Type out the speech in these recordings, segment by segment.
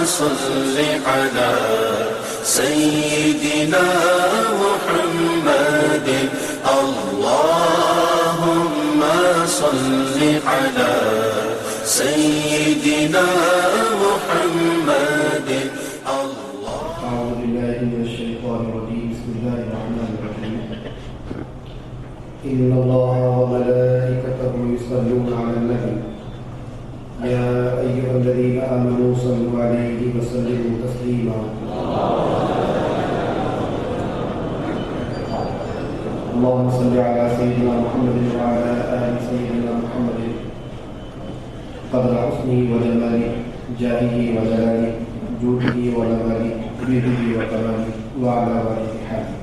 صل على سيدنا محمد اللهم صل على سيدنا محمد أعوذ بالله من الشيطان الرجيم بسم الله الرحمن الرحيم إن الله وملائكته يصلون على النبي يا أيها الذين آمنوا صلوا عليه وسلموا تسليما اللهم صل على سيدنا محمد وعلى آل سيدنا محمد قدر حسنه وجماله جاهه وجلاله جوده ونواله جوده وكماله وعلى آله حاله.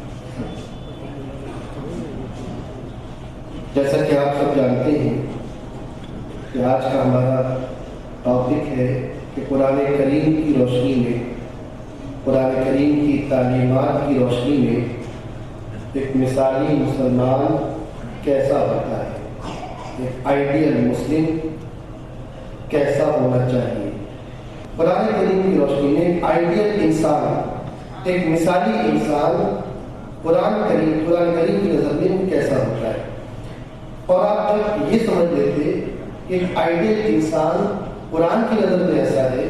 جیسا کہ آپ سب جانتے ہیں کہ آج کا ہمارا ٹاپک ہے کہ قرآن کریم کی روشنی میں، قرآن کریم کی تعلیمات کی روشنی میں ایک مثالی مسلمان کیسا ہوتا ہے، ایک آئیڈیل مسلم کیسا ہونا چاہیے. قرآن کریم کی روشنی میں ایک آئیڈیل انسان، ایک مثالی انسان قرآن کریم کی نظر میں کیسا ہوتا ہے. اور آپ جب یہ سمجھ لیتے کہ ایک آئیڈیل انسان قرآن کی نظر میں ایسا ہے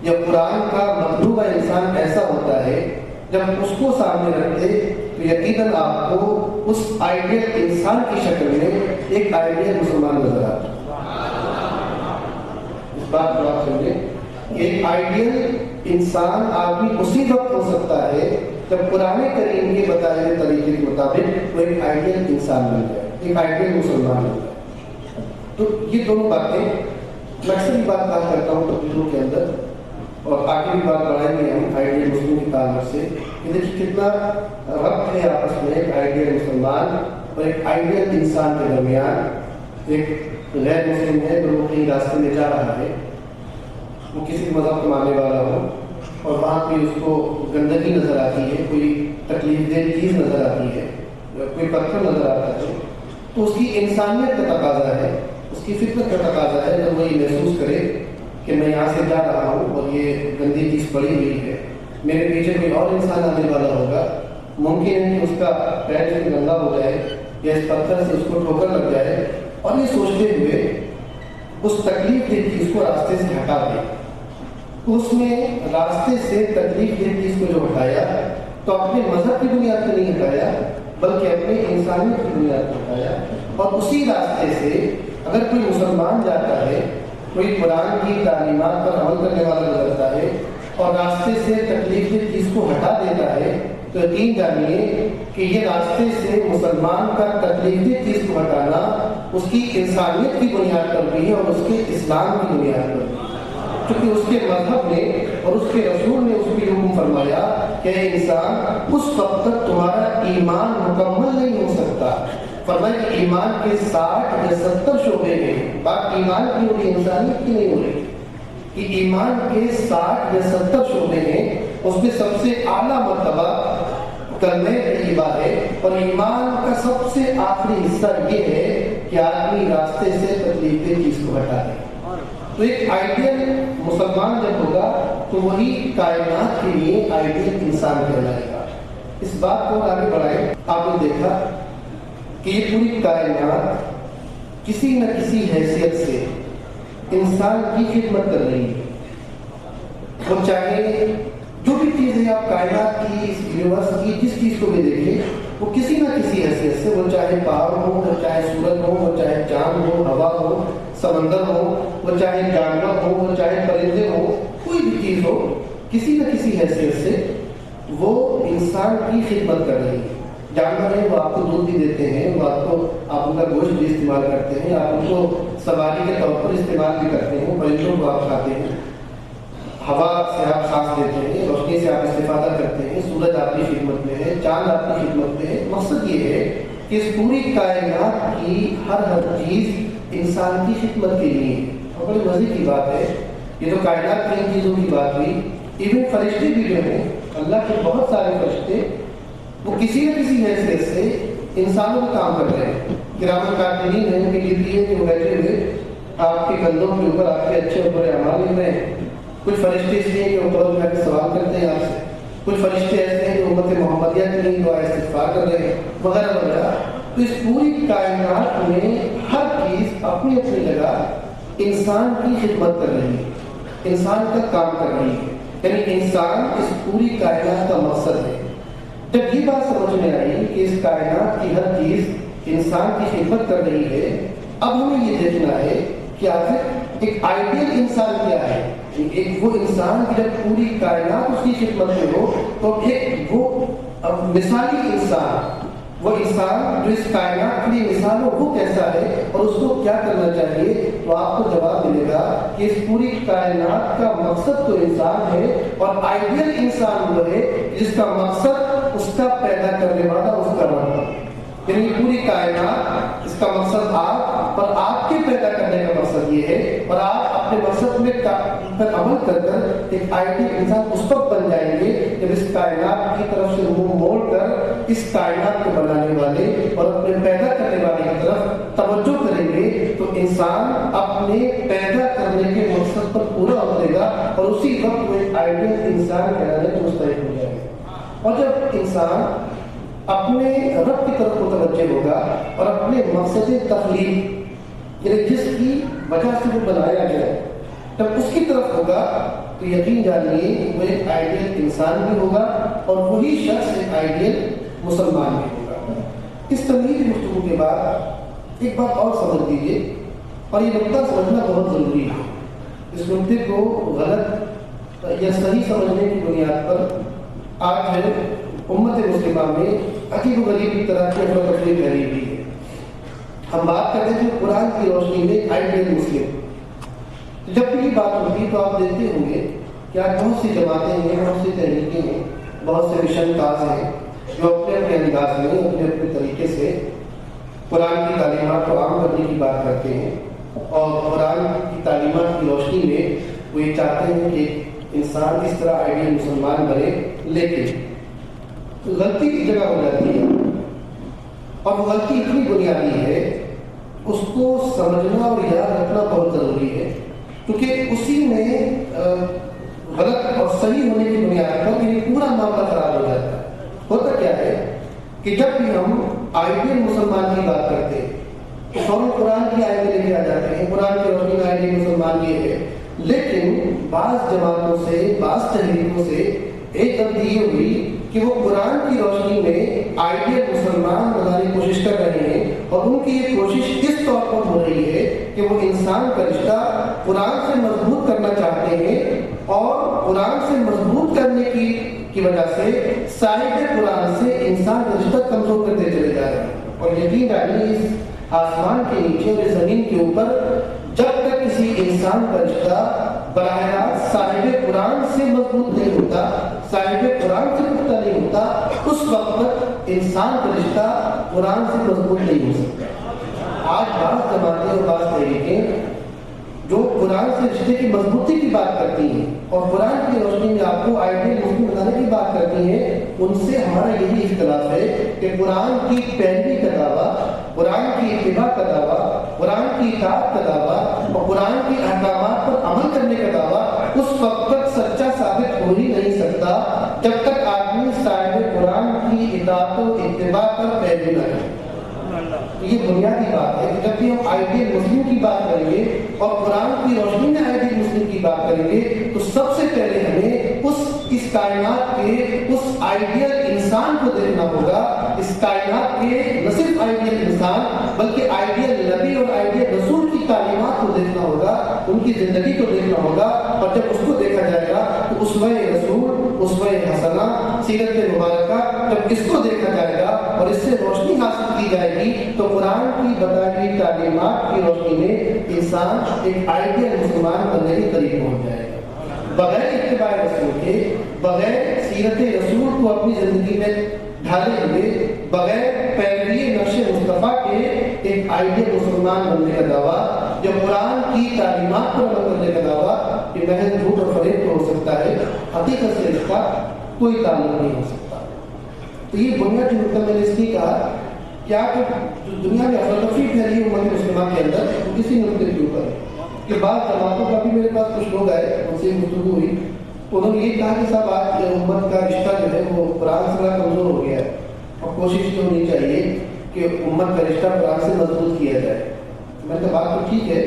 یا قرآن کا مطلوبہ انسان ایسا ہوتا ہے، جب اس کو سامنے رکھتے تو یقیناً آپ کو اس آئیڈیل انسان کی شکل میں ایک آئیڈیل مسلمان نظر آتا ہے. اس بات کو آپ سمجھیں، ایک آئیڈیل انسان آدمی اسی وقت ہو سکتا ہے جب قرآن کریم کے بتائے ہوئے طریقے کے مطابق وہ ایک آئیڈیل انسان بن جائے، ایک آئیڈیل مسلمان بن جائے. تو یہ دونوں باتیں میں اکثر ہی بات کرتا ہوں تقریروں کے اندر، اور آگے بھی بات بڑھائیں گے ہم آئیڈیل مسلم کے تعلق سے کہ دیکھیے کتنا ربط ہے آپس میں ایک آئیڈیل مسلمان اور ایک آئیڈیل انسان کے درمیان. ایک غیر مسلم ہے جو وہ کہیں راستے میں جا رہا ہے، وہ کسی مذہب کو ماننے والا ہو اور وہاں پہ اس کو گندگی نظر آتی ہے، کوئی تکلیف دہ چیز نظر آتی ہے، کوئی پتھر نظر آتا ہے، تو اس کی انسانیت کا تقاضا ہے، اس کی فطرت کا تقاضا ہے جب وہ یہ محسوس کرے کہ میں یہاں سے جا رہا ہوں اور یہ گندی چیز پڑی ہوئی ہے، میرے پیچھے کوئی اور انسان آنے والا ہوگا، ممکن ہے کہ اس کا پیر سے گندا ہو جائے یا اس پتھر سے اس کو ٹھوکر لگ جائے، اور یہ سوچتے ہوئے اس تکلیف دہ چیز کو راستے سے ہٹا دے. اس نے راستے سے تکلیف دہ چیز کو جو ہٹایا تو اپنے مذہب کی بنیاد پر نہیں ہٹایا بلکہ اپنے انسانیت کی بنیاد پر ہٹایا. اور اسی راستے سے اگر کوئی مسلمان جاتا ہے، کوئی قرآن کی تعلیمات پر عمل کرنے والا گزرتا ہے اور راستے سے تکلیف دہ چیز کو ہٹا دیتا ہے، تو یقین جانیے کہ یہ راستے سے مسلمان کا تکلیف دہ چیز کو ہٹانا اس کی انسانیت کی بنیاد پر بھی ہے اور اس کے اسلام کی بنیاد پر بھی، کیونکہ اس کے مذہب نے اور اس کے رسول نے اس کی حکم فرمایا کہ اے انسان اس وقت تک تمہارا ایمان مکمل نہیں ہو سکتا. فرمایا کہ ایمان کے 60 یا 70 شعبے ہیں، بات ایمان کی ہو رہی، انسانیت کی نہیں ہو رہی، کہ ایمان کے 60 یا 70 شعبے ہیں، اس میں سب سے اعلیٰ مرتبہ کلمہ طیبہ ہے، اور ایمان کا سب سے آخری حصہ یہ ہے کہ آدمی راستے سے تکلیف دہ چیز کو ہٹا دے. تو ایک آئیڈیل مسلمان جب ہوگا تو وہی کائنات کے لیے آئیڈیل انسان کہلائے گا. اس بات کو آگے بڑھائیں. آپ نے دیکھا کہ یہ پوری کائنات کسی نہ کسی حیثیت سے انسان کی خدمت کر رہی ہے. وہ چاہے جو بھی چیز ہے آپ کائنات کی، اس یونیورس کی جس چیز کو بھی دیکھیں، وہ کسی نہ کسی حیثیت سے، وہ چاہے پہاڑ ہو، وہ چاہے سورج ہو، وہ چاہے چاند ہو، ہوا ہو، سمندر ہو، وہ چاہے جانور ہو، وہ چاہے پرندے ہو، کوئی بھی چیز ہو، کسی نہ کسی حیثیت سے وہ انسان کی خدمت کر رہی ہے. جانور ہیں وہ آپ کو دودھ بھی دیتے ہیں، وہ آپ ان کا گوشت بھی استعمال کرتے ہیں، آپ ان کو سواری کے طور پر استعمال بھی کرتے ہیں، پرندوں کو آپ کھاتے ہیں، ہوا سے آپ سانس لیتے ہیں، روشنی سے آپ استفادہ کرتے ہیں، سورج آپ کی خدمت میں ہے، چاند آپ کی خدمت میں ہے. مقصد یہ ہے کہ اس پوری کائنات کی ہر چیز انسان کی خدمت کے لیے ہے. اور بڑی مزے کی بات ہے، یہ تو کائنات کی ان چیزوں کی بات ہوئی، ایون فرشتے بھی جو ہیں، اللہ کے بہت سارے فرشتے، وہ کسی نہ کسی حیثیت سے انسانوں کا کام کر رہے ہیں. کرام کاتبین ہیں، ان کی ڈیوٹی ہے کہ وہ بیٹھے ہوئے آپ کے کندھوں کے اوپر آپ کے اچھے اور برے اعمال لکھ رہے ہیں. کچھ فرشتے اس لیے کہ وہ قبر میں آ کے سوال کرتے ہیں آپ سے، کچھ فرشتے ایسے ہیں جو امت محمدیہ کے لیے دعا استغفار کر رہے ہیں وغیرہ وغیرہ. تو اس پوری کائنات میں ہر چیز اپنی اپنی جگہ انسان کی خدمت کر رہی ہے، انسان کا کام کر رہی ہے. یعنی انسان اس پوری کائنات کا مقصد ہے. جب یہ بات سمجھ میں آئی کہ اس کائنات کی ہر چیز انسان کی خدمت کر رہی ہے، اب ہمیں یہ دیکھنا ہے کہ آخر ایک آئیڈیل انسان کیا ہے. ایک وہ انسان کی جب پوری کائنات اس کی خدمت میں ہو تو ایک وہ مثالی انسان، وہ انسان جو اس کائنات کے لیے مثال ہو، وہ کیسا ہے اور اس کو کیا کرنا چاہیے. تو آپ کو جواب ملے گا کہ اس پوری کائنات کا مقصد تو انسان ہے، اور آئیڈیل انسان وہ ہے جس کا مقصد اس کا پیدا کرنے والا اس کا رب ہے. یعنی پوری کائنات اس کا مقصد آپ اور آپ کے پیدا کرنے کا مقصد یہ ہے، اور آپ اپنے مقصد میں پر عمل کر کر ایک آئیڈیل انسان اس وقت بن جائیں گے جب اس کائنات کی طرف سے منہ موڑ کر اس کائنات کو بنانے والے اور اپنے پیدا کرنے والے کی طرف توجہ کریں گے. تو انسان اپنے پیدا کرنے کے مقصد پر پورا اترے گا اور اسی وقت وہ ایک آئیڈیل انسان کہلانے کے مستحق ہو جائے گا. اور جب انسان اپنے رب کی طرف متوجہ ہوگا اور اپنے مقصد تخلیق، یعنی جس کی وجہ سے وہ بنایا گیا، جب اس کی طرف ہوگا تو یقین جانیے وہ ایک آئیڈیل انسان بھی ہوگا اور وہی شخص ایک آئیڈیل مسلمان بھی ہوگا. اس تمہید گفتگو کے بعد ایک بات اور سمجھ لیجیے، اور یہ نقطہ سمجھنا بہت ضروری ہے. اس نقطے کو غلط یا صحیح سمجھنے کی بنیاد پر آج ہے امت مسلمہ میں عجیب و غریب کی طرح کی افراتفری پھیلی ہوئی ہے. ہم بات کرتے ہیں کہ قرآن کی روشنی میں آئیڈیل مسلم. جب بھی یہ بات ہوتی تو آپ دیکھتے ہوں گے کہ آج بہت سی جماعتیں ہیں، بہت سی تحریکیں ہیں، بہت سے مشن کاز ہیں جو اپنے اپنے انداز میں اپنے اپنے طریقے سے قرآن کی تعلیمات کو عام کرنے کی بات کرتے ہیں، اور قرآن کی تعلیمات کی روشنی میں وہ یہ چاہتے ہیں کہ انسان اس طرح آئیڈیل مسلمان بنے. لیکن غلطی کی جگہ ہو جاتی ہے، اور وہ غلطی اتنی بنیادی ہے اس کو سمجھنا اور یاد رکھنا بہت ضروری ہے، کیونکہ اسی میں غلط اور صحیح ہونے کی بنیاد پر یہ پورا معاملہ خراب ہو جاتا ہے. ہوتا کیا ہے کہ جب بھی ہم آئیڈیل مسلمان کی بات کرتے ہیں تو فوراً قرآن کی آیتیں لے کے آ جاتے ہیں، قرآن کی روشنی میں آئیڈیل مسلمان یہ ہے. لیکن بعض جماعتوں سے، بعض تحریکوں سے ایک غلطی یہ ہوئی کہ وہ قرآن کی روشنی میں آئیڈیل مسلمان بنانے کی کوشش کر رہے ہیں، اور ان کی یہ کوشش اس طور پر ہو رہی ہے کہ وہ انسان کا رشتہ قرآن سے مضبوط کرنا چاہتے ہیں، اور قرآن سے مضبوط کرنے کی وجہ سے صاحب قرآن سے انسان کا رشتہ کمزور کرتے چلے جا رہے ہیں. اور یقین جانیے اس آسمان کے نیچے اور زمین کے اوپر جب تک کسی انسان کا رشتہ براہ راست صاحب قرآن سے مضبوط نہیں ہوتا، صاحب قرآن سے پختہ نہیں ہوتا، اس وقت تک انسان کا رشتہ قرآن سے مضبوط نہیں ہو سکتا. آج بعض جماعتیں اور بعض تحریکیں جو قرآن سے رشتے کی مضبوطی کی بات کرتی ہیں اور قرآن کی روشنی میں آپ کو آئیڈیل مسلم بنانے کی بات کرتی ہیں، ان سے ہمارا یہی اختلاف ہے کہ قرآن کی پیروی کا دعویٰ، قرآن کی اتباع کا دعویٰ، قرآن کی اطاعت کا دعویٰ اور قرآن کی احکامات پر عمل کرنے کا دعویٰ اس وقت تک سچا ثابت ہو ہی نہیں سکتا جب تک آدمی صاحب قرآن کی اطاعت و اتباع پر پیروی نہ کرے. یہ بنیادی بات ہے کہ جب بھی ہم آئیڈیل مسلم کی بات کریں گے اور قرآن کی روشنی میں آئیڈیل مسلم کی بات کریں گے تو سب سے پہلے ہمیں اس کائنات کے اس آئیڈیل انسان کو دیکھنا ہوگا. اس کائنات کے نہ صرف آئیڈیل انسان بلکہ آئیڈیل نبی اور آئیڈیل رسول کی تعلیمات کو دیکھنا ہوگا، ان کی زندگی کو دیکھنا ہوگا. اور جب اس کو دیکھا جائے گا تو اسوہ رسول، اسوہ حسنہ، سیرت مبارکہ، جب اس کو دیکھا جائے گا اور اس سے روشنی حاصل کی جائے گی تو قرآن کی بتائی ہوئی تعلیمات کی روشنی میں انسان ایک آئیڈیل مسلمان بننے کے قریب پہنچ جائے گا. بغیر اتباع رسول کے، بغیر سیرت رسول کو اپنی زندگی میں ڈھالے ہوئے، بغیر پیروی نقش مصطفیٰ کے ایک آئیڈیل مسلمان بننے کا دعویٰ، جو قرآن کی تعلیمات پر عمل کرنے کا دعویٰ، یہ محض جھوٹ اور فریب تو ہو سکتا ہے، حقیقت سے اس کا کوئی تعلق نہیں ہو سکتا. تو یہ بنیادی نقطہ میں نے اس لیے کہا کیا کہ دنیا میں افراتفری پھیلی امت مسلمہ کے اندر کسی نقطے کے اوپر ہے. کہ بعض جماعتوں کا بھی میرے پاس کچھ لوگ آئے، ان سے گفتگو ہوئی، انہوں نے یہ کہا کہ صاحب آج امت کا رشتہ جو ہے وہ قرآن سے بڑا کمزور ہو گیا ہے، اور کوشش یہ ہونی چاہیے کہ امت کا رشتہ قرآن سے مضبوط کیا جائے۔ میں نے بات تو ٹھیک ہے،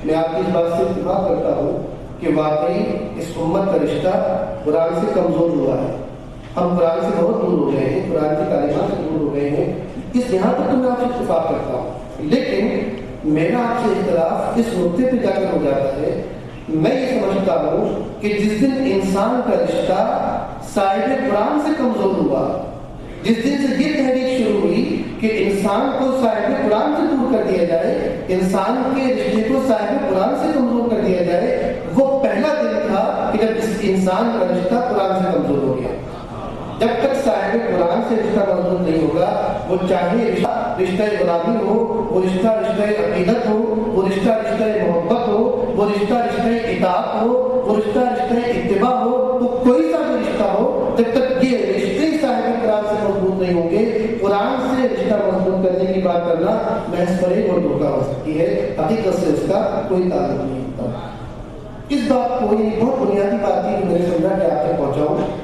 میں آپ کی اس بات سے اتفاق کرتا ہوں کہ واقعی اس امت کا رشتہ قرآن سے کمزور ہوا ہے، ہم قرآن سے بہت دور ہو گئے ہیں، قرآن کی تعلیمات سے دور ہو گئے ہیں، اس یہاں تک تو میں آپ سے اتفاق کرتا ہوں، لیکن میرا آپ سے اختلاف اس نقطے پہ جا کر ہو جاتا ہے، میں یہ سمجھتا ہوں کہ جس دن انسان کا رشتہ صاحب قرآن سے کمزور ہوا، جس دن سے یہ تحریک شروع ہوئی کہ انسان کو صاحب قرآن سے دور کر دیا جائے، انسان کے رشتے کو صاحب قرآن سے کمزور کر دیا جائے، وہ پہلا دن تھا کہ جب اس انسان کا رشتہ قرآن سے کمزور ہو گیا۔ جب تک صاحب قرآن سے رشتہ مضبوط نہیں ہوگا، وہ چاہے رشتہ غلامی ہو، وہ رشتہ عقیدت ہو، وہ رشتہ محبت ہو، وہ رشتہ اطاعت ہو، وہ رشتہ اتباع ہو، وہ کوئی سا بھی رشتہ ہو، جب تک یہ رشتے صاحب قرآن سے مضبوط نہیں ہوں گے، قرآن سے رشتہ مضبوط کرنے کی بات کرنا محض فریب اور دھوکہ ہو سکتی ہے، حقیقت سے اس کا کوئی تعلق نہیں ہوتا۔ اس بات کو یہ بہت بنیادی بات تھی کہ میں نے سمجھا کہ آپ تک پہنچاؤں۔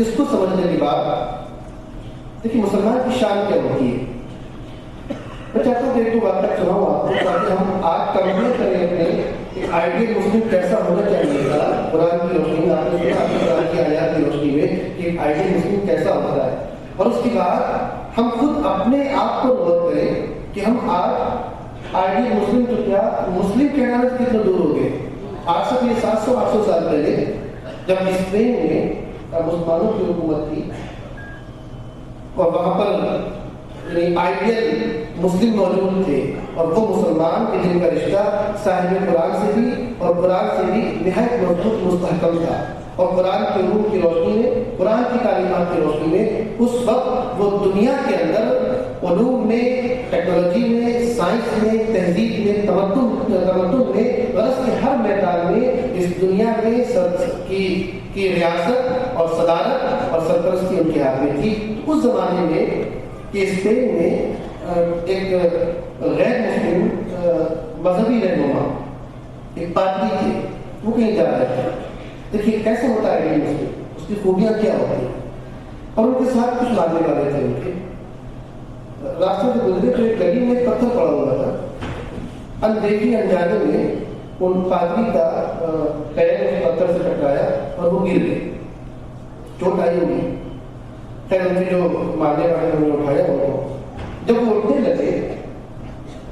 اس کو سمجھنے کی بات دیکھیے مسلمان کی شان کیا ہوتی ہے۔ میں چاہتا ہوں کہ ایک تو واقعہ سناؤں آپ کو تاکہ ہم آج کمپیئر کریں اپنے ایک آئیڈیل مسلم کیسا ہونا چاہیے تھا قرآن کی روشنی میں، آپ نے سنا قرآن کی آیات کی روشنی میں کہ ایک آئیڈیل مسلم کیسا ہوتا ہے، اور اس کے بعد ہم خود اپنے آپ کو غور کریں کہ ہم آج آئیڈیل مسلم تو کیا مسلم کہنا سے کتنا دور ہو گئے۔ آج سے یہ 700-800 سال پہلے جب اسپین میں مسلمانوں کی حکومت تھی اور وہاں پر آئیڈیل مسلم موجود تھے، اور وہ مسلمان کے جن کا رشتہ صاحب قرآن سے بھی اور قرآن سے بھی نہایت مضبوط مستحکم تھا، اور قرآن کے روح کی روشنی میں، قرآن کی تعلیمات کی روشنی میں اس وقت وہ دنیا کے اندر علوم میں، ٹیکنالوجی میں، سائنس میں، تہذیب میں، تمدن میں، غرض کے ہر میدان میں اس دنیا میں کی ریاست اور صدارت اور سرپرستی ان کے ہاتھ میں تھی۔ اس زمانے میں کہ اسپین میں ایک غیر مسلم مذہبی رہنما ایک پادری تھے، وہ کہیں جا رہے تھے۔ دیکھیے کیسے ہوتا ہے غیر مسلم، اس کی خوبیاں کیا ہوتی ہیں، اور ان کے ساتھ کچھ ماننے والے تھے۔ ان کے راستے سے گزرے تو ایک گلی میں پتھر پڑا ہوا تھا، اندیکھی انجانے میں ان پادری کا پیر اس پتھر سے ٹکرایا اور وہ گر گئے، چوٹ آئی ہوگی۔ خیر ان کے جو مارنے والے انہوں نے اٹھایا وہ جب وہ اٹھنے لگے،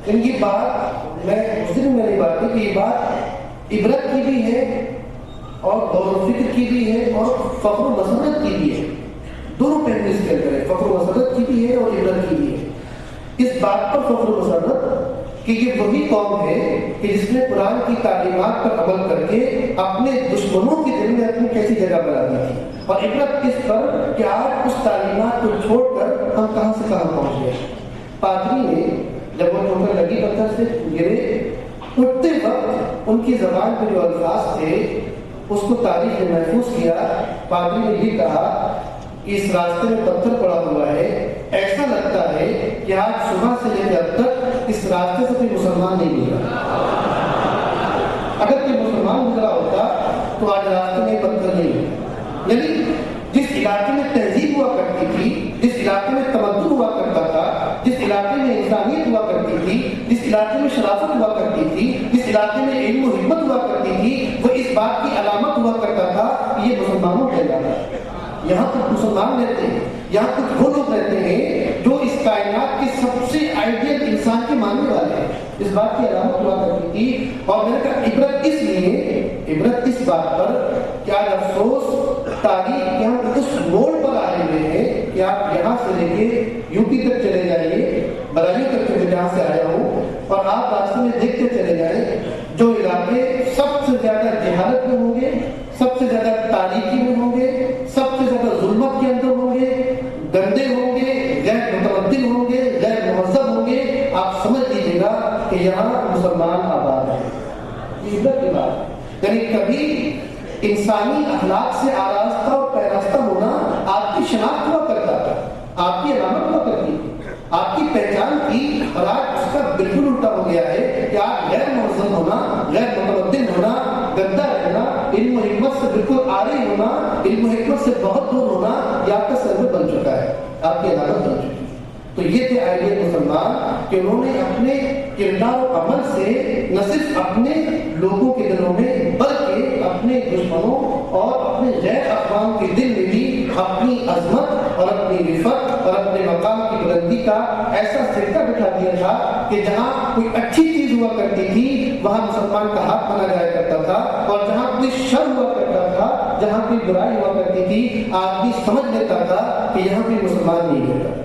ان کی بات میں نے بات کی کہ یہ بات عبرت کی بھی ہے اور غور و فکر کی بھی ہے اور فخر و مسرت کی بھی ہے، دونوں پہلو اس کے اندر ہے، فخر و مسرت کی بھی ہے اور عبرت کی بھی ہے۔ اس بات پر فخر و مسرت کہ یہ وہی قوم ہے کہ جس نے قرآن کی تعلیمات پر عمل کر کے اپنے دشمنوں کے دل میں اپنی کیسی جگہ بنا دی تھی، اور عبرت اس پر کہ آج اس تعلیمات کو چھوڑ کر ہم کہاں سے کہاں پہنچ گئے۔ پادری نے جب وہ ٹھوکر لگی پتھر سے گرے، اٹھتے وقت ان کی زبان کے جو الفاظ تھے اس کو تاریخ نے محفوظ کیا۔ پادری نے یہ کہا کہ اس راستے میں پتھر پڑا ہوا ہے، ایسا لگتا ہے کہ آج صبح سے لے کر اب تک اس راستے سے کوئی مسلمان نہیں گزرا۔ اگر کوئی مسلمان گزرا ہوتا تو آج راستے میں پتھر نہیں ہوتا۔ یعنی جس علاقے میں تہذیب ہوا کرتی تھی، جس علاقے میں تمدن ہوا کرتا تھا، جس علاقے میں انسانیت ہوا کرتی تھی، جس علاقے میں شرافت ہوا کرتی تھی، جس علاقے میں علم و حکمت ہوا کرتی تھی، وہ اس بات کی علامت ہوا کرتا تھا کہ یہ مسلمانوں کا علاقہ ہے۔ یہاں کچھ مسلمان رہتے ہیں، یہاں کچھ وہ لوگ رہتے ہیں جو اس کائنات کے سب سے آئیڈیل انسان کے ماننے والے ہیں، اس بات کی علامت ہوا کرتی تھی۔ اور میں نے کہا عبرت اس لیے، عبرت اس بات پر کہ آج افسوس تاریخ کے ہم اس موڑ پر آئے ہوئے ہیں کہ آپ یہاں سے لے کے یو پی تک چلے جائیے، برائی تک میں جہاں سے آیا ہوں، اور آپ راستے میں دیکھتے چلے جائیں جو علاقے سب سے زیادہ جہالت میں ہوں گے، سب سے زیادہ تاریکی میں ہوں گے، سب سے زیادہ ظلمت کے اندر ہوں گے، گندے ہوں گے، غیر متمدن ہوں گے، غیر مہذب ہوں گے، آپ سمجھ لیجیے گا کہ یہاں مسلمان آباد ہیں۔ یہ عبرت کی بات، یعنی کبھی انسانی اخلاق سے آراستہ اور پیراستہ ہونا آپ کی شناخت ہوا کرتا تھا، آپ کی علامت ہوا کرتی تھی، آپ کی پہچان تھی، اور آج اس کا بالکل الٹا ہو گیا ہے کہ آپ غیر مہذب ہونا، غیر متمدن ہونا، گندا رہنا، علم و حکمت سے بالکل عاری ہونا، علم و حکمت سے بہت دور ہونا، یہ آپ کا سرور بن چکا ہے، آپ کی علامت بن چکی ہے۔ تو یہ تھے آئیڈیل مسلمان کہ انہوں نے اپنے کردار و عمل سے نہ صرف اپنے لوگوں کے دلوں میں بلکہ اپنے دشمنوں اور اپنے غیر اقوام کے دل میں بھی اپنی عظمت اور اپنی رفت اور اپنے مقام کی بلندی کا ایسا سکہ بٹھا دیا تھا کہ جہاں کوئی اچھی چیز ہوا کرتی تھی وہاں مسلمان کا ہاتھ بنا جایا کرتا تھا، اور جہاں کوئی شر ہوا کرتا تھا، جہاں کوئی برائی ہوا کرتی تھی، آدمی سمجھ لیتا تھا کہ یہاں کوئی مسلمان نہیں رہتا۔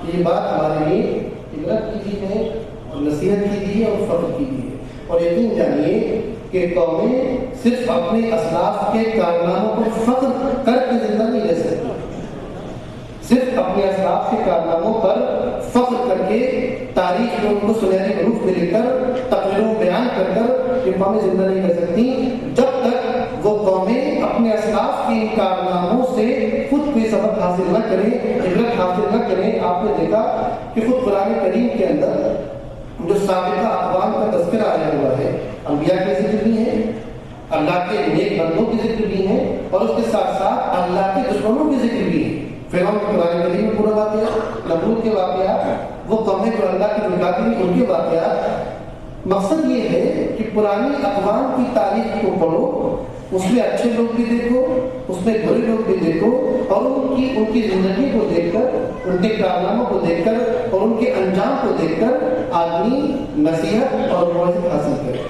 یہ بات ہمارے لیے عبرت کی دی ہے اور نصیحت کی دی ہے اور فخر کی دی ہے، اور یقین جانیے کہ قومیں صرف اپنے اسلاف کے کارناموں پر فخر کر کے زندہ نہیں رہ سکتی، صرف اپنے اسلاف کے کارناموں پر فخر کر کے تاریخ میں ان کو سنہری حروف میں لکھ کر تقریروں بیان کر کر یہ قومیں زندہ نہیں رہ سکتی جب تک وہ قومیں اپنے اسلاف کے کارناموں سے خود کوئی سبق حاصل نہ کریں، عبرت حاصل نہ کریں۔ آپ نے دیکھا کہ خود قرآن کریم کے اندر جو سابقہ اقوام کا تذکرہ آیا ہوا ہے، انبیاء کے ذکر بھی ہیں، اللہ کے نیک بندوں کے ذکر بھی ہیں، اور اس کے ساتھ ساتھ اللہ کے دشمنوں کے ذکر بھی ہیں۔ فرعون کے قرآن کریم میں پورا واقعہ، نمرود کے واقعات، وہ قومیں جو اللہ کے مخاطب ہیں ان کے واقعات۔ مقصد یہ ہے کہ پرانی اقوام کی تاریخ کو پڑھو، اس میں اچھے لوگ بھی دیکھو، اس میں برے لوگ بھی دیکھو، اور ان کی زندگی کو دیکھ کر، ان کے کارناموں کو دیکھ کر اور ان کے انجام کو دیکھ کر آدمی نصیحت اور موعظت حاصل کرے۔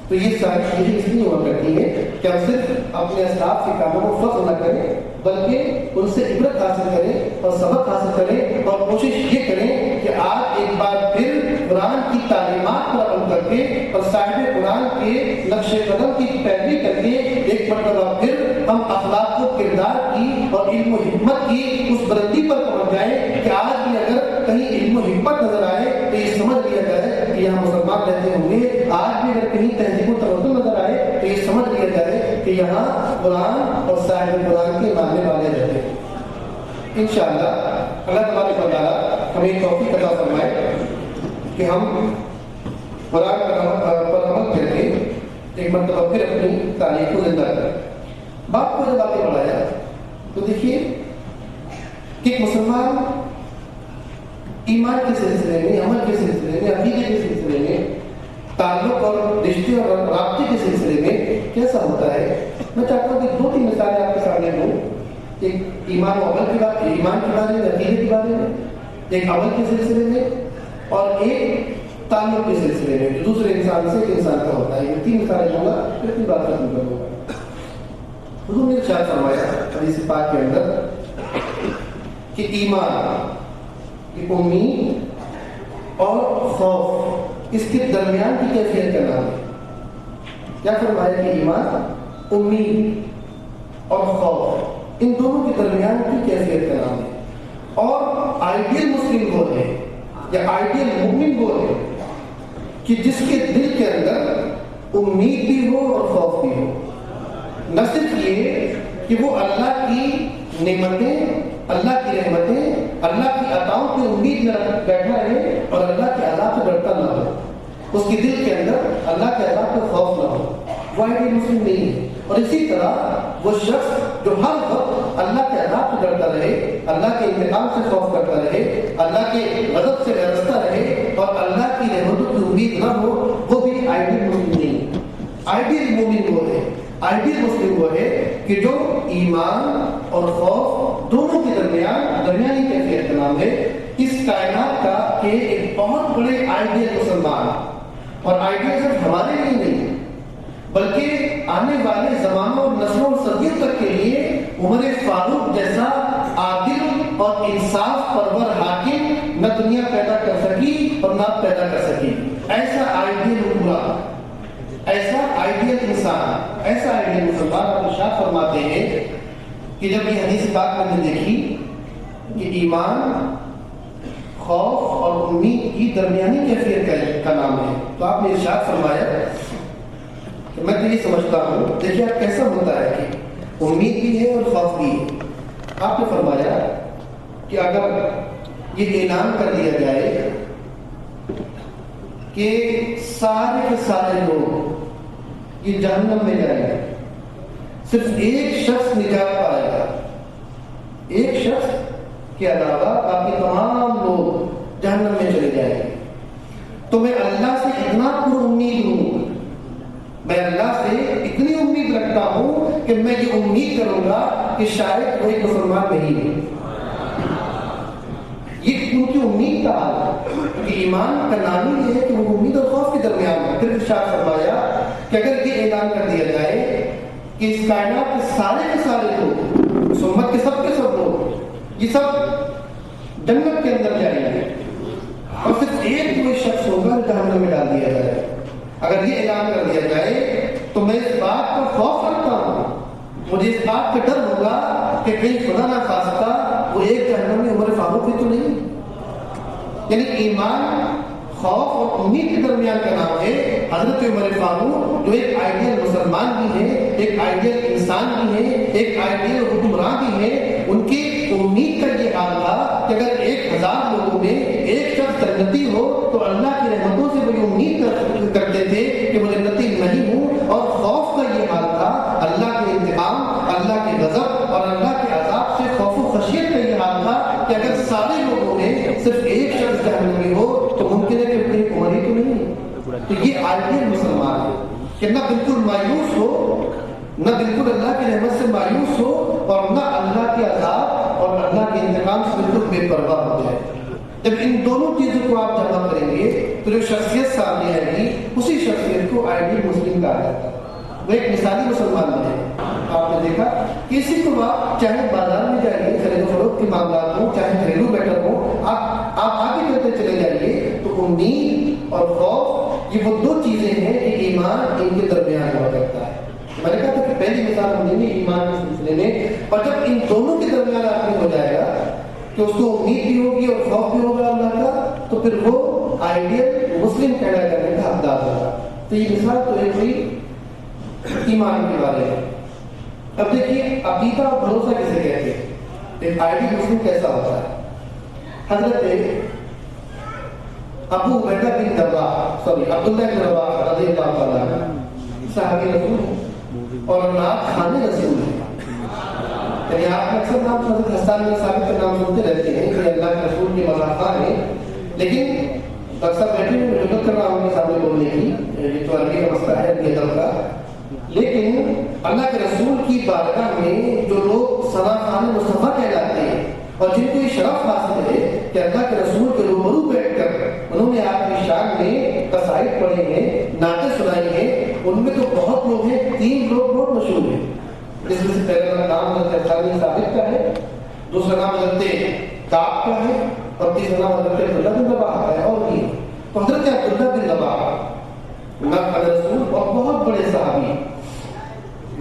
تو یہ ساری چیزیں اس لیے ہوا کرتی ہیں کہ ہم صرف اپنے اسلاف کے کاموں کو فخر نہ کریں بلکہ ان سے عبرت حاصل کریں اور سبق حاصل کریں، اور کوشش یہ کریں کہ آج ایک بار پھر قرآن کی تعلیمات پر عمل کر کے اور صاحب قرآن کے نقش قدم کی پیروی کر کے ایک مرتبہ پھر ہم اخلاق و کردار کی اور علم و حکمت کی اس بلندی پر پہنچ جائیں کہ آج بھی اگر کہیں علم و حکمت نظر آئے تو یہ سمجھ لیا جائے کہ یہاں مسلمان رہتے ہوں گے، آج بھی اگر کہیں تہذیب و تمدن نظر آئے تو یہ سمجھ لیا جائے کہ یہاں قرآن اور صاحب قرآن کے ماننے والے رہتے ہیں۔ انشاءاللہ اللہ تبارک و تعالی ہمیں توفیق عطا فرمائے کہ ہم قرآن پر عمل کر کے ایک مرتبہ پھر اپنی تاریخ کو زندہ کریں۔ باپ کو جب آگے بڑھایا تو دیکھیے کہ ایک مسلمان ایمان کے سلسلے میں، عمل کے سلسلے میں، عقیدے کے سلسلے میں، تعلق اور رشتے اور رابطے کے سلسلے میں کیسا ہوتا ہے۔ میں چاہتا ہوں کہ 2-3 مثالیں آپ کے سامنے دوں، ایک ایمان و عمل کے بارے، ایمان کے بارے میں، عقیدے کے بارے میں، ایک عمل کے سلسلے میں، اور ایک تعلق کے سلسلے میں جو دوسرے انسان سے ایک انسان کا ہوتا ہے۔ یہ 3 مثالیں دوں گا پھر اپنی بات ختم کر دوں گا۔ حضور نے ارشاد فرمایا حدیث پاک کے اندر کہ ایمان یہ امید اور خوف اس کے درمیان کی کیفیت کا نام ہے۔ کیا فرمایا کہ ایمان امید اور خوف ان دونوں کے درمیان کی کیفیت کا نام ہے، اور آئیڈیل مسلم وہ ہے یا آئیڈیل مومن وہ ہے کہ جس کے دل کے اندر امید بھی ہو اور خوف بھی ہو، نہ صرف یہ کہ وہ اللہ کی نعمتیں، اللہ کی رحمتیں، اللہ کی عطاؤں کی امید میں بیٹھا رہے اور اللہ کے عذاب سے ڈرتا نہ ہو، اس کے دل کے اندر اللہ کے عذاب کا خوف نہ ہو، وہ آئیڈیل مسلم نہیں ہے۔ اور اسی طرح وہ شخص جو ہر وقت اللہ کے عذاب سے ڈرتا رہے، اللہ کے انتقام سے خوف کرتا رہے، اللہ کے غضب سے ڈرتا رہے اور اللہ کی رحمتوں کی امید نہ ہو، وہ بھی آئیڈیل مسلم نہیں ہے۔ آئیڈیل مومن وہ ہے، آئیڈیل مسلم وہ ہے کہ جو ایمان اور خوف دونوں کے درمیانی کیفیت کا نام ہے۔ اس کائنات کا کہ ایک بہت بڑے آئیڈیل مسلمان، اور آئیڈیل صرف ہمارے لیے نہیں بلکہ آنے والے زمانوں اور نسلوں اور صدیوں تک کے لیے عمر فاروق جیسا عادل اور انصاف پرور حاکم نہ دنیا پیدا کر سکی اور نہ پیدا کر سکی۔ ایسا آئیڈیل حکمران، ایسا آئیڈیل انسان، ایسا آئیڈیل مسلمان آپ ارشاد فرماتے ہیں کہ جب یہ حدیث پاک میں نے دیکھی کہ ایمان، خوف اور امید کی درمیانی کیفیت کا نام ہے، تو آپ نے ارشاد فرمایا کہ میں تو یہ سمجھتا ہوں، دیکھیے آپ کیسا ہوتا ہے کہ امید بھی ہے اور خوف بھی ہے۔ آپ نے فرمایا کہ اگر یہ اعلان کر دیا جائے کہ سارے کے سارے لوگ یہ جہنم میں جائیں گے. صرف ایک شخص نجات پائے گا, ایک شخص کے علاوہ باقی تمام لوگ جہنم میں چلے جائیں گے. تو میں اللہ سے اتنا پر امید ہوں, میں اللہ سے اتنی امید رکھتا ہوں کہ میں یہ امید کروں گا کہ شاید وہ ایک مسلمان نہیں ہے. یہ ان کی امید کا حال ہے, کیونکہ ایمان کا نام ہی یہ ہے کہ وہ امید اور خوف کے درمیان ہے. پھر ارشاد فرمایا کہ اگر یہ اعلان کر دیا جائے کہ اس کائنات کے سارے لوگ, اس امت کے سب لوگ, یہ سب جنت کے اندر جائیں گے اور صرف ایک کوئی شخص ہوگا جہنم میں ڈال دیا جائے. اگر یہ اعلان کر دیا جائے تو میں اس بات کا خوف رکھتا ہوں, مجھے اس بات کا ڈر ہوگا کہ کہیں خدا نہ خواستہ وہ ایک جہنم میں عمر فاروق بھی تو نہیں. یعنی ایمان خوف اور امید کے درمیان کا نام ہے. حضرت عمر فاروق جو ایک آئیڈیل مسلمان بھی ہے, ایک آئیڈیل انسان بھی ہے, ایک آئیڈیل حکمراں بھی ہے, ان کی امید کا یہ حال تھا کہ اگر 1000 لوگوں میں ایک شخص جنتی ہو تو اللہ کی رحمتوں سے وہ امید کرتے تھے کہ وہ جنتی نہیں ہوں. اور خوف کا یہ حال تھا, اللہ کے انتقام, اللہ کے غضب اور اللہ کے عذاب سے خوف و خشیت کا یہ حال تھا کہ اگر سارے لوگوں میں صرف ایک شخص جہنمی ہو تو ممکن ہے کہ کوئی عمر ہی تو نہیں. تو یہ آئیڈیل مسلمان ہے کہ نہ بالکل مایوس ہو, نہ بالکل اللہ کی رحمت سے مایوس ہو, اور نہ اللہ کے عذاب اور اللہ کے انتقام سے بالکل بے پرواہ ہو جائے. جب ان دونوں چیزوں کو آپ جمع کریں گے تو جو شخصیت سامنے آئے گی اسی شخصیت کو آئیڈیل مسلم کہا جاتا ہے. وہ ایک مثالی مسلمان ہے. آپ نے دیکھا کسی کو آپ چاہے بازار میں جائیے, خرید و فروخت کے معاملات ہوں, چاہے گھریلو میٹر ہوں, آپ آگے کرتے چلے جائیے تو امید اور خوف یہ وہ دو چیزیں ہیں کہ ایمان ان کے درمیان ہوا کرتا ہے. میں نے کہا تھا کہ پہلی مثال ہم دیں گے ایمان کے سلسلے میں, اور جب ان دونوں کے درمیان آدمی ہو جائے گا کہ اس کو امید بھی ہوگی اور خوف بھی ہوگا اللہ کا, تو پھر وہ آئیڈیل مسلم کہنا کرنے کا حقدار ہوگا. تو یہ مثال تو ایک ہوئی ایمان کے بارے میں. اب دیکھیے عقیدہ اور بھروسہ کسے کہتے ہیں, ایک آئیڈیل مسلم کیسا ہوتا ہے. حضرت ابو عبیدہ بن جراح عبداللہ بن رواحہ رضی اللہ تعالیٰ عنہ صحابی رسول اور نعت خوان رسول ہیں. یعنی آپ اکثر نام حضرت حسان بن ثابت کا نام سنتے رہتے ہیں کہ اللہ کے رسول کے مذاق ہیں, لیکن اکثر بیٹھے میں ضرورت کر رہا ہوں کے سامنے بولنے کی, یہ تو عربی کا مسئلہ ہے ادب کا, لیکن اللہ کے رسول کی بارگاہ میں جو لوگ ثنا خوان مصطفیٰ کہلاتے ہیں اور جن کو یہ شرف حاصل ہے کہ اللہ کے رسول کے روبرو بیٹھ کر انہوں نے آپ کی شان میں قصائد پڑھے ہیں, نعتیں سنائی ہیں, ان میں تو بہت لوگ ہیں, 3 لوگ بہت مشہور ہیں. جس میں سے پہلا نام حضرت حسان بن ثابت کا ہے, دوسرا نام حضرت کعب کا ہے, اور تیسرا نام حضرت عبداللہ بن رواحہ کا ہے. اور بھی تو حضرت عبداللہ بن رواحہ نعت رسول اور بہت بڑے صحابی,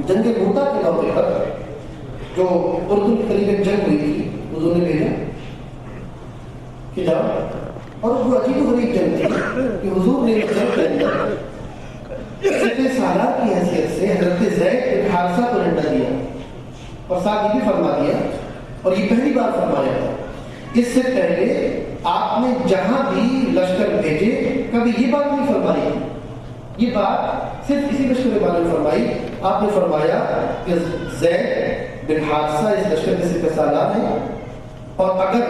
جنگ موتا کے موقع پر جو اردو کے قریب ایک جنگ ہوئی تھی, حضور نے بھیجا کہ جاؤ, اور وہ عجیب و غریب جنگ تھی کہ حضور نے اس جنگ کے اندر سپہ سالار کی حیثیت سے حضرت زید بن حارثہ کو ڈنڈا دیا اور ساتھ یہ بھی فرما دیا, اور یہ پہلی بار فرمایا تھا. اس سے پہلے آپ نے جہاں بھی لشکر بھیجے کبھی یہ بات نہیں فرمائی, یہ بات صرف اسی لشکر کے بارے میں فرمائی. آپ نے فرمایا کہ زید بن حارثہ اس لشکر کے سپہ سالار ہیں, اور اگر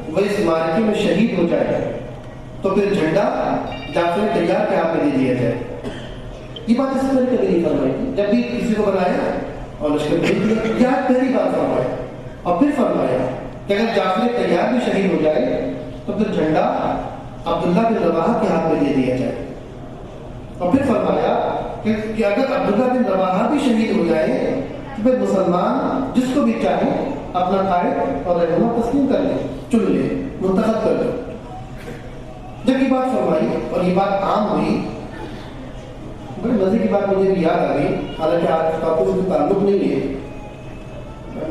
وہ اس معرکے میں شہید ہو جائے تو پھر جھنڈا جعفر طیار کے ہاتھ میں دے دیا جائے. یہ بات اس سے پہلے کبھی نہیں فرمائی تھی. جب بھی کسی کو بنایا اور لشکر بھیج دیا, یہ پہلی بار فرمایا. اور پھر فرمایا کہ اگر جعفر طیار بھی شہید ہو جائے تو پھر جھنڈا عبداللہ بن رواحہ کے ہاتھ میں دے دیا جائے. اور پھر فرمایا کہ اگر عبداللہ بن رواحہ بھی شہید ہو جائے تو پھر مسلمان جس کو بھی چاہے اپنا قائد اور رہنما تسلیم کر لے, چن لے, منتخب کر لے. جب یہ بات فرمائی اور یہ بات عام ہوئی, بڑے مزے کی بات مجھے بھی یاد آ گئی, حالانکہ آج ٹاپک سے تعلق نہیں ہے,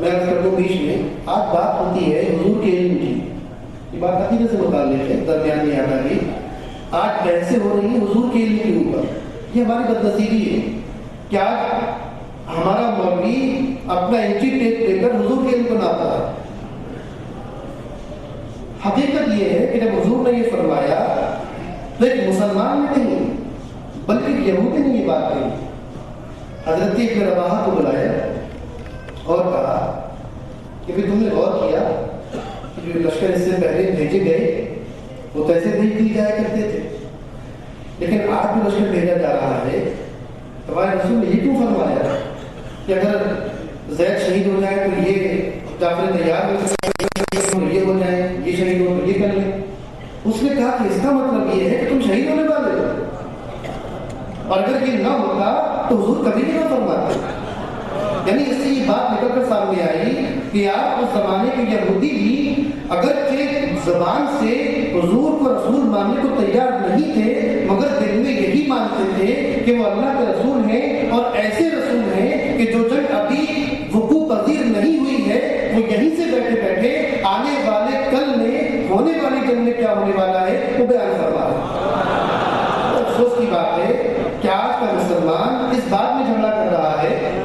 میں عرض کرتا ہوں بیچ میں. آج بات ہوتی ہے حضور کے علم کی, یہ بات عقیدے سے متعلق ہے, درمیان میں یاد آ گئی. آج بحثیں ہو رہی ہیں حضور کے علم کے اوپر. یہ ہماری بدنصیبی ہے کہ آج ہمارا مولوی اپنا انچی ٹیپ لے کر حضور کے علم کو ناپتا ہے. حقیقت یہ ہے کہ جب حضور نے یہ فرمایا تو ایک مسلمان نے نہیں بلکہ یہودی نے یہ بات کہی حضرت ابن رواحہ کو بلایا اور کہا کہ بھی تم نے غور کیا کہ جو لشکر اس سے پہلے بھیجے گئے وہ کیسے بھیج دی جایا کرتے تھے، لیکن آج جو لشکر بھیجا جا رہا ہے تمہارے رسول نے یہ کیوں فرمایا کہ اگر زید شہید ہو جائے تو یہ جعفر تیار ہو جائے، یہ ہو جائے، یہ شہید ہو تو یہ کر لیں؟ اس نے کہا کہ اس کا مطلب یہ ہے کہ تم شہید ہونے والے ہو، اور اگر یہ نہ ہوتا تو حضور کبھی بھی نہ فرماتے۔ یعنی اس سے یہ بات نکل کر سامنے آئی کہ آپ اس زمانے کے یہودی بھی اگرچہ زبان سے حضور کو رسول ماننے کو تیار نہیں تھے، مگر دل میں یہی مانتے تھے کہ وہ اللہ کے رسول ہیں، اور ایسے رسول ہیں کہ جو جنگ ابھی وقوع پذیر نہیں ہوئی ہے وہ یہیں سے بیٹھے بیٹھے آنے والے کل میں ہونے والی جنگ میں کیا ہونے والا ہے وہ بیان فرما رہے۔ افسوس کی بات ہے کہ آج کا مسلمان اس بات میں جھگڑا کر رہا ہے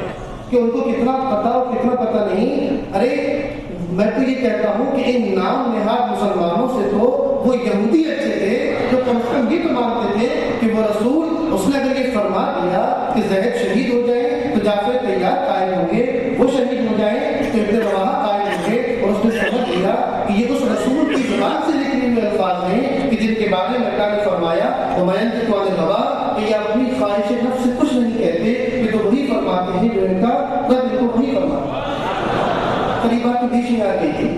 کہ ان کو کتنا پتا اور کتنا پتا نہیں۔ ارے میں تو یہ کہتا ہوں کہ ان نام نہاد مسلمانوں سے تو وہ یہودی اچھے تھے جو کم سے کم یہ تو مانتے تھے کہ وہ رسول اس نے اگر یہ فرما دیا کہ زید شہید ہو جائے تو جعفر تیار قائم ہوں گے، وہ شہید ہو جائے تو ابن رواحہ قائم ہوں گے، اور اس نے سمجھ لیا کہ یہ اس رسول کی زبان سے لکھنے ہوئے الفاظ ہیں کہ جن کے بارے میں اللہ نے فرمایا وَمَيَنْطِقُ عَنِ الْهَوَىٰ کہ یہ اپنی خواہش نفس سے کچھ نہیں کہتے، یہ تو وہی فرماتے ہیں جو ان کا رب ان کو وہی فرماتا ہے۔ قریب بات تو بیچ میں آ گئی تھی،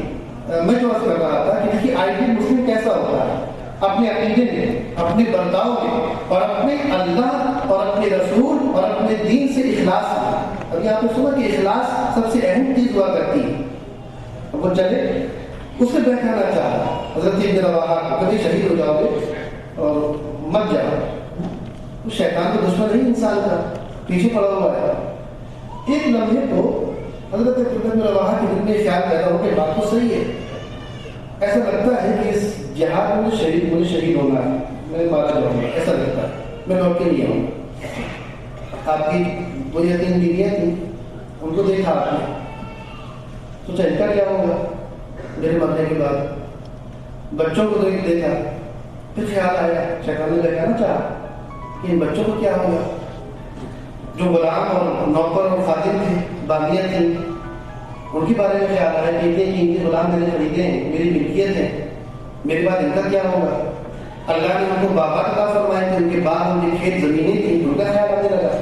میں جو عرض کر رہا تھا کہ دیکھیے آئیڈیل مسلم کیسا ہوتا ہے، اپنے عقیدے میں، اپنے برتاؤ میں، اور اپنے اللہ اور اپنے رسول اور اپنے دین سے اخلاص میں۔ ابھی آپ نے سنا کہ اخلاص سب سے اہم چیز ہوا کرتی ہے۔ اب وہ چلے اس سے بیٹھانا چاہا حضرت ابن رواحہ کو، کبھی شہید ہو جاؤ گے اور مت جاؤ، شیطان تو دشمن نہیں انسان کا، پیچھے پڑا ہوا ہے۔ ایک لمحے کو حضرت ابن رواحہ کے دل میں خیال پیدا ہو کہ بات تو صحیح ہے، ایسا لگتا ہے کہ اس جہاد میں مجھے شہید ہونا ہے، میں مارا جاؤں گا، ایسا لگتا ہے، میں لوٹ کے نہیں آؤں گا۔ آپ کی وہ یتیم بیویاں تھیں، ان کو دیکھا آپ نے، سوچا ان کا کیا ہوگا میرے مرنے کے بعد، بچوں کو دیکھا، پھر خیال آیا، شیطان نے لگانا چاہا کہ ان بچوں کو کیا ہوگا، جو غلام اور نوکر اور خادم تھے، باغیاں تھیں، ان کے بارے میں خیال آیا کہ ان کے غلام میں نے خریدے ہیں، میری ملکیت ہے، میرے بعد ان کا کیا ہوگا۔ اللہ نے ان کو باغات عطا فرمائے تھے، ان کے باغ، ان کے کھیت، زمینیں تھیں، ان کا خیال آنے لگا۔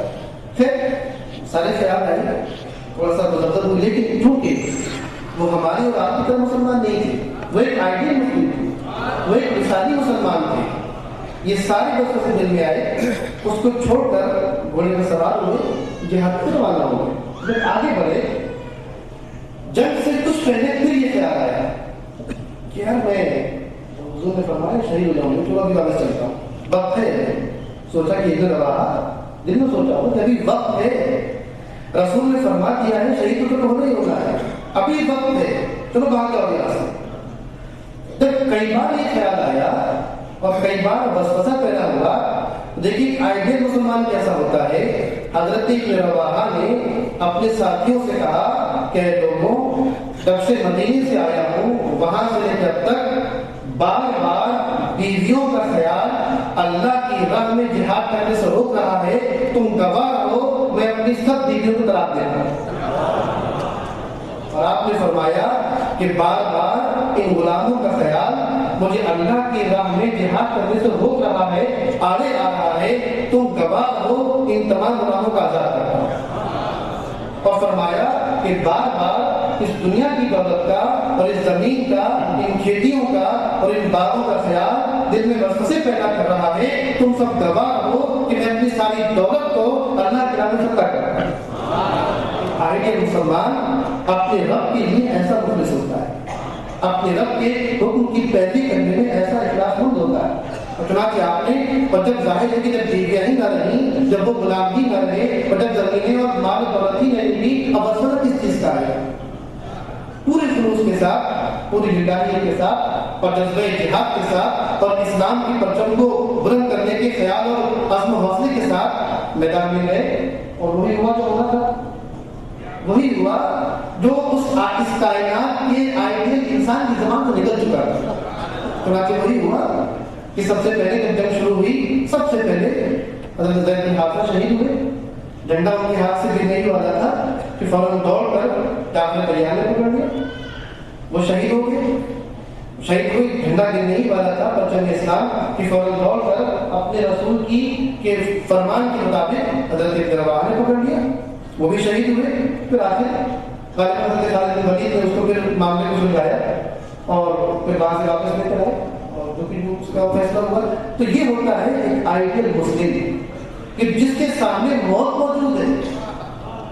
پھر سارے خیال آئے، تھوڑا سا مذہب ہوئی، لیکن چونکہ وہ ہمارے اور آپ کی طرح مسلمان نہیں تھے، وہ ایک آئیڈیل مسلم تھے، وہ ایک مثالی مسلمان تھے، یہ سارے وسوسے دل میں آئے، اس کو چھوڑ کر گھوڑے میں سوار ہوئے، جہاد پر روانہ ہوئے۔ جب آگے بڑھے، جنگ سے کچھ پہلے پھر یہ خیال آیا کہ یار میں حضور نے فرمایا شہید ہو جاؤں گا، چلو ابھی واپس چلتا ہوں، وقت ہے۔ سوچا کہ ادھر رہا، دل میں سوچا ہوں کہ ابھی وقت ہے، رسول نے فرما دیا ہے شہید تو ہونا ہی ہونا ہے، ابھی وقت ہے، چلو بھاگ جاؤ یہاں سے۔ جب کئی بار یہ خیال آیا اور کئی بار وسوسہ پیدا ہوا، دیکھیے آئیڈیل مسلمان کیسا ہوتا ہے۔ حضرت ابن رواحہ نے اپنے ساتھیوں سے کہا کہ لوگوں، جب سے مدینے سے آیا ہوں وہاں سے لے کر تک بار بار بیویوں کا خیال اللہ کی راہ میں جہاد کرنے سے روک رہا ہے، تم گواہ ہو، میں اپنی سب بیویوں کو طلاق دیتا ہوں۔ اور آپ نے فرمایا کہ بار بار ان غلاموں کا خیال مجھے اللہ کی راہ میں جہاد کرنے سے روک رہا ہے، آڑے آ رہا ہے، تم گواہ ہو، ان تمام غلاموں کا آزاد کرتا ہوں۔ اور فرمایا کہ بار بار اس دنیا کی دولت کا اور اس زمین کا، ان کھیتیوں کا اور ان باغوں کا خیال دل میں وسوسے پیدا کر رہا ہے، تم سب گواہ ہو کہ میں اپنی ساری دولت کو اللہ کی راہ میں خرچ کرتا ہوں۔ آئیڈیل مسلمان اپنے رب کے لیے ایسا مخلص ہوتا ہے، اپنے رب کے حکم کی پیروی کرنے میں ایسا اخلاص مند ہوتا ہے۔ چنانچہ آپ نے، اور جب ظاہر ہے کہ جب بیویاں ہی نہ رہیں، جب وہ غلام ہی نہ رہے، اور جب زمینیں اور مال دولت ہی نہیں رہی، اب اصل کس چیز کا ہے؟ پورے خلوص کے ساتھ، پوری للہیت کے ساتھ اور جذبہ جہاد کے ساتھ اور اسلام کی پرچم کو بلند کرنے کے خیال اور عزم و حوصلے کے ساتھ میدان میں گئے، اور وہی ہوا جو ہونا تھا، وہی ہوا جو اس کائنات کے آئیڈیل انسان کی زبان سے نکل چکا تھا۔ چنانچہ وہی ہوا کہ سب سے پہلے جب جنگ شروع ہوئی، سب سے پہلے حضرت زید بن حارثہ شہید ہوئے، جھنڈا ان کے ہاتھ سے گرنے ہی والا تھا کہ فوراً دوڑ کر داخلہ تیار نے پکڑ لیا، وہ شہید ہو گئے. شہید ہوئی، جھنڈا گرنے ہی والا تھا پرچم اسلام کہ فوراً دوڑ کر اپنے رسول کی کے فرمان کے مطابق حضرت رواحہ نے پکڑ لیا، وہ بھی شہید ہوئے. پھر آخر حضرت خالد بن ولید نے اس کو پھر معاملے کو سلجھایا اور پھر وہاں سے واپس لے کر آئے اور جو پھر اس کا فیصلہ ہوا. تو یہ ہوتا ہے ایک آئیڈیل مسلم کہ جس کے سامنے موت موجود ہے،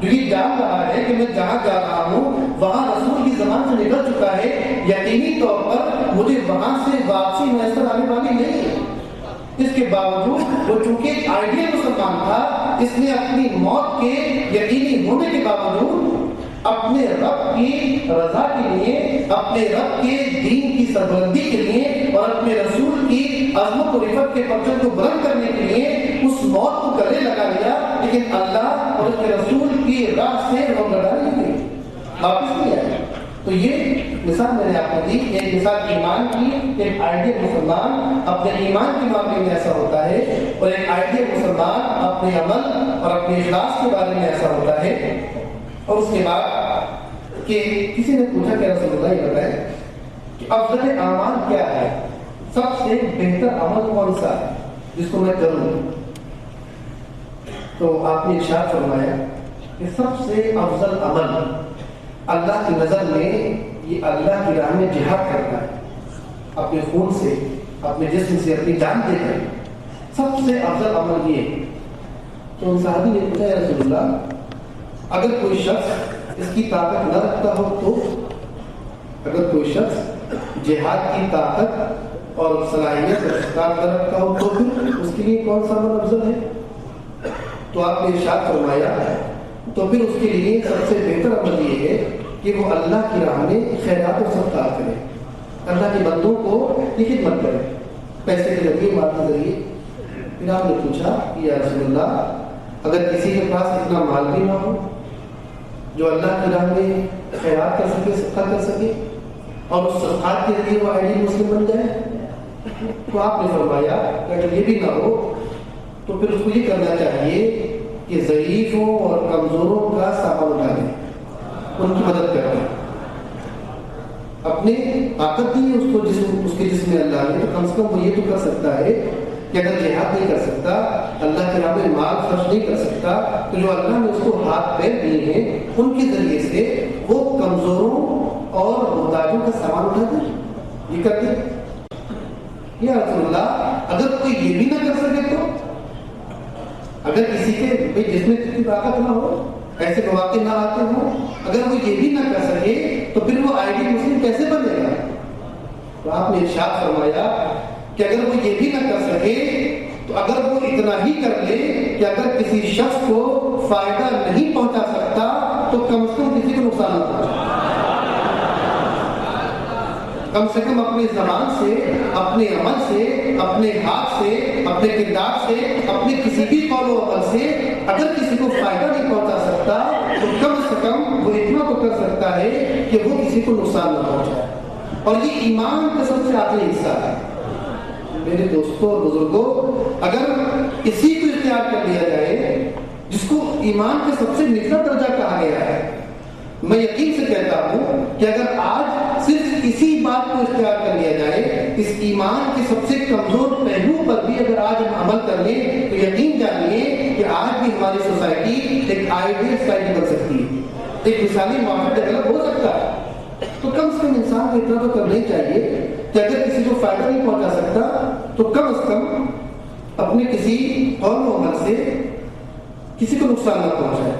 جو یہ جان رہا ہے کہ میں جہاں جا رہا ہوں وہاں رسول کی زبان سے نکل چکا ہے، یقینی طور پر مجھے وہاں سے واپسی میسر آنے والی نہیں ہے. اس کے باوجود وہ چونکہ ایک آئیڈیل مسلمان تھا، اس نے اپنی موت کے یقینی ہونے کے باوجود اپنے رب کی رضا کے لیے، اپنے رب کے دین کی سربلندی کے لیے اور اپنے رسول کی عظمت و رفعت کے پرچم کو بلند کرنے کے لیے اس موت کو گلے لگا لیا. لیکن اللہ اور اس کے رسول کی راہ سے وہ لڑا نہیں گئی، واپس نہیں آئے. تو یہ مثال میں نے آپ کو دی، ایک مثال ایمان کی. ایک آئیڈیل مسلمان اپنے ایمان کے معاملے میں ایسا ہوتا ہے اور ایک آئیڈیل مسلمان اپنے عمل اور اپنے اخلاص کے بارے میں ایسا ہوتا ہے. اور اس کے بعد کہ کسی نے پوچھا کہ رسول اللہ یہ بتائیں کہ افضل اعمال کیا ہے، سب سے بہتر عمل کون سا ہے جس کو میں کروں؟ تو آپ نے ارشاد فرمایا کہ سب سے افضل عمل اللہ کی نظر میں یہ اللہ کی راہ میں جہاد کرنا ہے، اپنے خون سے، اپنے جسم سے، اپنی جان دے کر. سب سے افضل عمل یہ. تو ان صحابی نے پوچھا یا رسول اللہ اگر کوئی شخص اس کی طاقت نہ رکھتا ہو تو؟ اگر کوئی شخص جہاد کی طاقت اور صلاحیت اور استطاعت نہ رکھتا ہو تو پھر اس کے لیے کون سا عمل افضل ہے؟ تو آپ نے ارشاد فرمایا تو پھر اس کے لیے سب سے بہتر عمل یہ ہے کہ وہ اللہ کی راہ میں خیرات و صدقات کرے، اللہ کے بندوں کو خدمت کرے، پیسے کے ذریعے، مال کے ذریعے. پھر آپ نے پوچھا کہ یا رسول اللہ اگر کسی کے پاس اتنا مال بھی نہ ہو جو اللہ کی راہ میں خیرات کر سکے، صدقہ کر سکے اور اس صدقات کے ذریعے وہ آئیڈیل مسلم بن جائے، تو آپ نے فرمایا کہ اگر یہ بھی نہ ہو تو پھر اس کو یہ کرنا چاہیے کہ ضعیفوں اور کمزوروں کا سامان اٹھا دیں، ان کی مدد کریں. اپنے طاقت دی اس کو اس کے جسم میں اللہ نے، تو کم سے کم وہ یہ تو کر سکتا ہے کہ اگر جہاد نہیں کر سکتا، اللہ کے راہ میں مال خرچ نہیں کر سکتا، تو جو اللہ نے اس کو ہاتھ پیر دیے ہیں ان کے ذریعے سے وہ کمزوروں اور محتاجوں کا سامان اٹھا دیں، یہ کر دیں. یا رسول اللہ اگر کوئی یہ بھی نہ کر سکے تو؟ اگر کسی کے جس میں اتنی طاقت نہ ہو، ایسے مواقع نہ آتے ہوں، اگر وہ یہ بھی نہ کر سکے تو پھر وہ آئیڈیل مسلم کیسے بنے گا؟ تو آپ نے ارشاد فرمایا کہ اگر وہ یہ بھی نہ کر سکے تو اگر وہ اتنا ہی کر لے کہ اگر کسی شخص کو فائدہ نہیں پہنچا سکتا تو کم سے کم کسی کو نقصان نہ پہنچا، کم سے کم اپنی زبان سے، اپنے عمل سے، اپنے ہاتھ سے، اپنے کردار سے، اپنے کسی بھی قول و عمل سے اگر کسی کو فائدہ نہیں پہنچا سکتا تو کم سے کم وہ اتنا تو کر سکتا ہے کہ وہ کسی کو نقصان نہ پہنچائے. اور یہ ایمان کا سب سے آخری حصہ ہے. میرے دوستوں اور بزرگوں، اگر اسی کو اختیار کر لیا جائے جس کو ایمان کا سب سے نچلا درجہ کہا گیا ہے، میں یقین سے کہتا ہوں کہ اگر آج صرف اسی بات کو اختیار کر لیا جائے، اس ایمان کے سب سے کمزور پہلو پر بھی اگر آج ہم عمل کر لیں تو یقین جانیے کہ آج بھی ہماری سوسائٹی ایک آئیڈیل سوسائٹی بن سکتی ہے، ایک مثالی معاشرہ ڈیولپ ہو سکتا ہے. تو کم سے کم انسان کو اتنا تو کرنا ہی چاہیے کہ اگر کسی کو فائدہ نہیں پہنچا سکتا تو کم از کم اپنے کسی قول و عمل سے کسی کو نقصان نہ پہنچائے.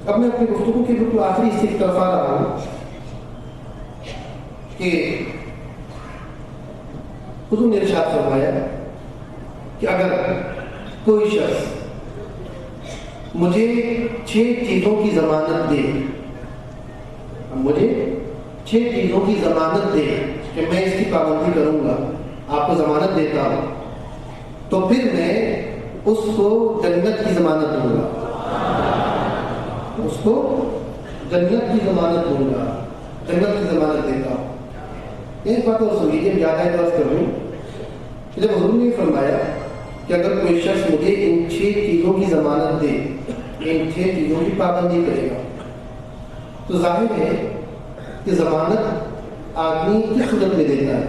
اب میں اپنی گفتگو کی بالکل آخری حصے کی طرف آ رہا ہوں کہ حضور نے ارشاد فرمایا کہ اگر کوئی شخص مجھے 6 چیزوں کی ضمانت دے، مجھے 6 چیزوں کی ضمانت دے کہ میں اس کی پابندی کروں گا، آپ کو ضمانت دیتا ہوں، تو پھر میں اس کو جنت کی ضمانت دوں گا، اس کو جنت کی ضمانت دوں گا، جنت کی ضمانت دیتا ہوں. ایک بات اور سنیے، زیادہ اعتراض کر رہا ہوں. جب حضور نے فرمایا کہ اگر کوئی شخص مجھے ان 6 چیزوں کی ضمانت دے ان 6 چیزوں کی پابندی کرے گا تو ظاہر ہے کہ ضمانت آدمی کس صورت میں دیتا ہے؟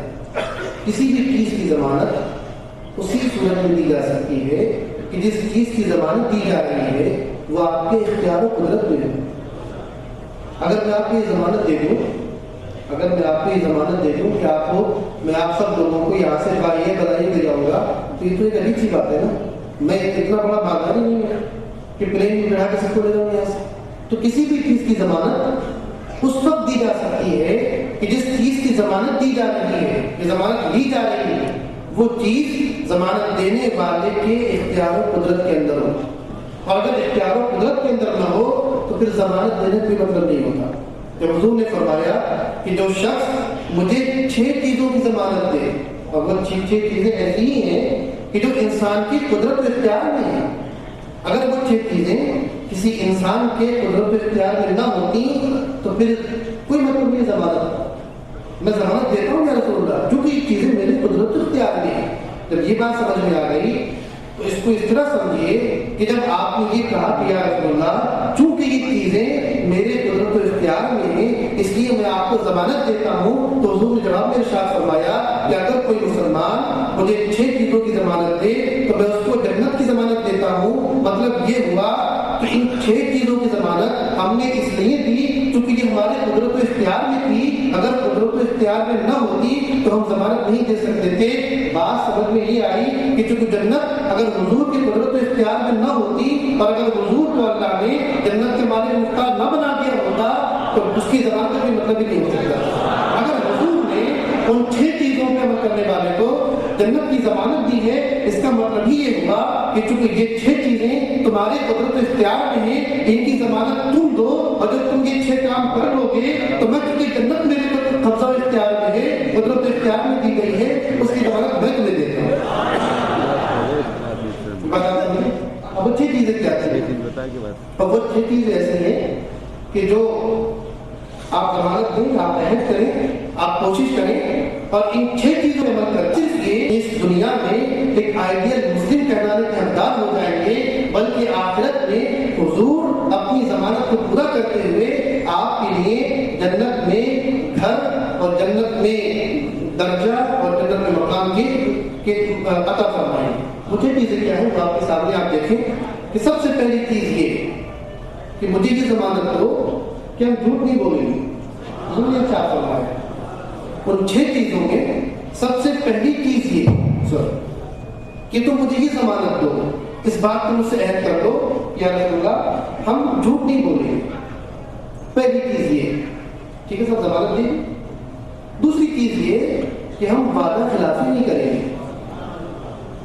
کسی بھی چیز کی ضمانت اسی صورت میں دی جا سکتی ہے کہ جس چیز کی ضمانت دی جا رہی ہے وہ آپ کے اختیار و قدرت میں ہے۔ اگر میں آپ کو یہ ضمانت دے دوں کہ آپ کو میں آپ سب لوگوں کو یہاں سے بلائیے لے جاؤں گا تو یہ تو ایک عجیب سی بات ہے نا، میں اتنا بڑا بھاگا نہیں ہوں کہ پلین میں بڑھا کے سب کو لے جاؤں یہاں سے۔ تو کسی بھی چیز کی ضمانت اس وقت دی جا سکتی ہے کہ جس چیز کی ضمانت دی جا رہی ہے، جو ضمانت لی جا رہی ہے، وہ چیز ضمانت دینے والے کے اختیار و قدرت کے اندر ہو، اور اگر اختیار و قدرت کے اندر نہ ہو تو پھر ضمانت دینے کوئی مطلب نہیں ہوتا۔ جب حضور نے فرمایا کہ جو شخص مجھے 6 چیزوں کی ضمانت دے، اور وہ 6 چیزیں ایسی ہی ہیں کہ جو انسان کی قدرت و اختیار میں ہیں، اگر وہ 6 چیزیں کسی انسان کے قدرت و اختیار میں نہ ہوتی تو پھر کوئی مطلب نہیں ضمانت۔ میں ضمانت دیتا ہوں یا رسول اللہ، چونکہ یہ چیزیں میرے قدرت و اختیار میں ہیں۔ جب یہ بات سمجھ میں آ گئی تو اس کو اس طرح سمجھیے کہ جب آپ نے یہ کہا کہ یا رسول اللہ چونکہ یہ چیزیں میرے قدرت و اختیار میں ہیں اس لیے میں آپ کو ضمانت دیتا ہوں، تو حضور نے جواب میں ارشاد فرمایا کہ اگر کوئی مسلمان مجھے 6 چیزوں کی ضمانت دے تو میں اس کو جنت کی ضمانت دیتا ہوں۔ مطلب یہ ہوا کہ ان 6 چیزوں کی ضمانت ہم نے اس لیے دی چونکہ یہ ہمارے قدرت و اختیار میں تھی، اگر قدرت و اختیار میں نہ ہوتی تو ہم ضمانت نہیں دے سکتے تھے۔ بات سمجھ میں یہ آئی کہ چونکہ جنت اگر حضور کی قدرت و اختیار میں نہ ہوتی اور اگر حضور کو اللہ نے جنت کے مالک مختار نہ بنا دیا ہوتا تو اس کی ضمانت کا کوئی مطلب ہی نہیں ہو سکتا۔ اگر حضور نے ان 6 چیزوں پہ عمل کرنے والے کو جنت کی ضمانت دی ہے، اس کا مطلب ہی یہ ہوا کہ چونکہ یہ 6 چیزیں تمہارے قدرت و اختیار میں ہیں، ان کی ضمانت تم دو، اور جب تم یہ 6 کام کر لو گے تو میں چونکہ جنت میرے قبضہ اختیار میں ہے، قدرت اختیار میں دی گئی ہے، اس کی ضمانت میں تمہیں دیتا ہوں۔ اب 6 چیزیں کیا تھیں؟ اور وہ 6 چیزیں ایسے ہیں کہ جو آپ ضمانت دیں، آپ عہد کریں، آپ کوشش کریں اور ان 6 چیزوں میں عمل کریں، صرف یہ اس دنیا میں ایک آئیڈیل مسلم کہلانے کے حقدار ہو جائیں گے، بلکہ آخرت میں حضور اپنی ضمانت کو پورا کرتے ہوئے آپ کے لیے جنت میں گھر اور جنت میں درجہ اور جنت میں مقام کی عطا فرمائیں۔ مجھے چیزیں کیا ہے وہ آپ کے سامنے آپ دیکھیں کہ سب سے پہلی چیز یہ کہ مجھے یہ ضمانت دو کہ ہم جھوٹ نہیں بولیں گے۔ حضور نے کیا فرمایا؟ ان 6 چیزوں میں سب سے پہلی چیز یہ کہ تم مجھے یہ ضمانت دو، اس بات کو مجھ سے عہد کر دو یا رسول اللہ ہم جھوٹ نہیں بولیں گے۔ پہلی چیز یہ، ٹھیک ہے، سب ضمانت دی۔ دوسری چیز یہ کہ ہم وعدہ خلافی نہیں کریں گے،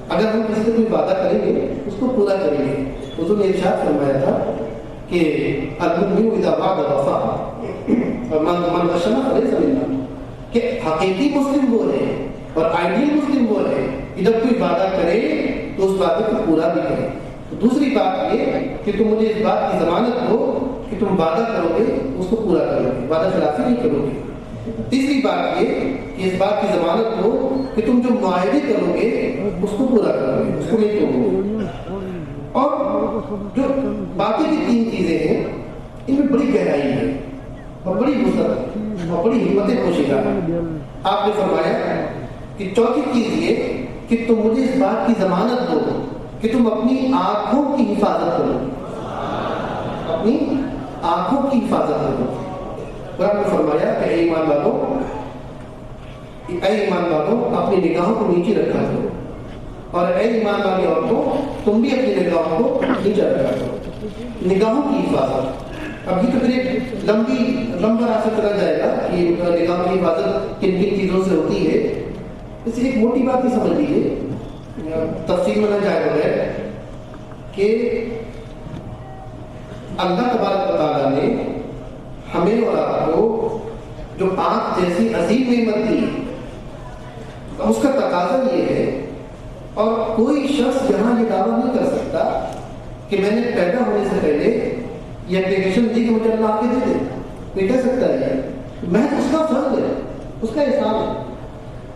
اگر ہم کسی سے کوئی وعدہ کریں گے اس کو پورا کریں گے۔ حضور نے ارشاد فرمایا تھا کہ المؤمن اذا وعد وفا ومن غشنا فلیس منا، کہ حقیقی مسلم وہ ہے اور آئیڈیل مسلم وہ ہے کہ جب کوئی وعدہ کرے تو اس وعدے کو پورا بھی کرے۔ دوسری بات یہ کہ تم مجھے اس بات کی ضمانت دو کہ تم وعدہ کرو گے اس کو پورا کرو گے، وعدہ خلافی نہیں کرو گے۔ تیسری بات یہ کہ اس بات کی ضمانت دو کہ تم جو معاہدے کرو گے اس کو پورا کرو گے، اس کو نہیں توڑو گے۔ اور جو باقی کی 3 چیزیں ہیں ان میں بڑی گہرائی ہے اور بڑی وسعت اور بڑی ہمت پوشیدہ ہے۔ آپ نے فرمایا کہ چوتھی چیز یہ کہ تم مجھے اس بات کی ضمانت دو کہ تم اپنی آنکھوں کی حفاظت کرو، اپنی آنکھوں کی حفاظت کرو۔ قرآن نے فرمایا کہ اے ایمان والوں اپنی نگاہوں کو نیچے رکھا کرو، اور اے ایمان والی عورتوں تم بھی اپنی نگاہوں کو نیچے رکھا کرو۔ نگاہوں کی حفاظت، اب یہ تو پھر ایک لمبا راستہ چلا جائے گا کہ نگاہوں کی حفاظت کن کن چیزوں سے ہوتی ہے۔ اس ایک موٹی بات ہی سمجھ لیجیے، تفصیل میں نہ جائے بغیر، کہ اللہ تبارک و تعالیٰ نے ہمیں اور آپ کو جو آنکھ جیسی عظیم نعمت دی، اس کا تقاضا یہ ہے، اور کوئی شخص یہاں یہ دعویٰ نہیں کر سکتا کہ میں نے پیدا ہونے سے پہلے یہ اپلیکیشن دی کہ مجھے اللہ آنکھیں دے دے، کوئی کہہ سکتا ہے؟ محض اس کا فرض ہے، اس کا احسان ہے۔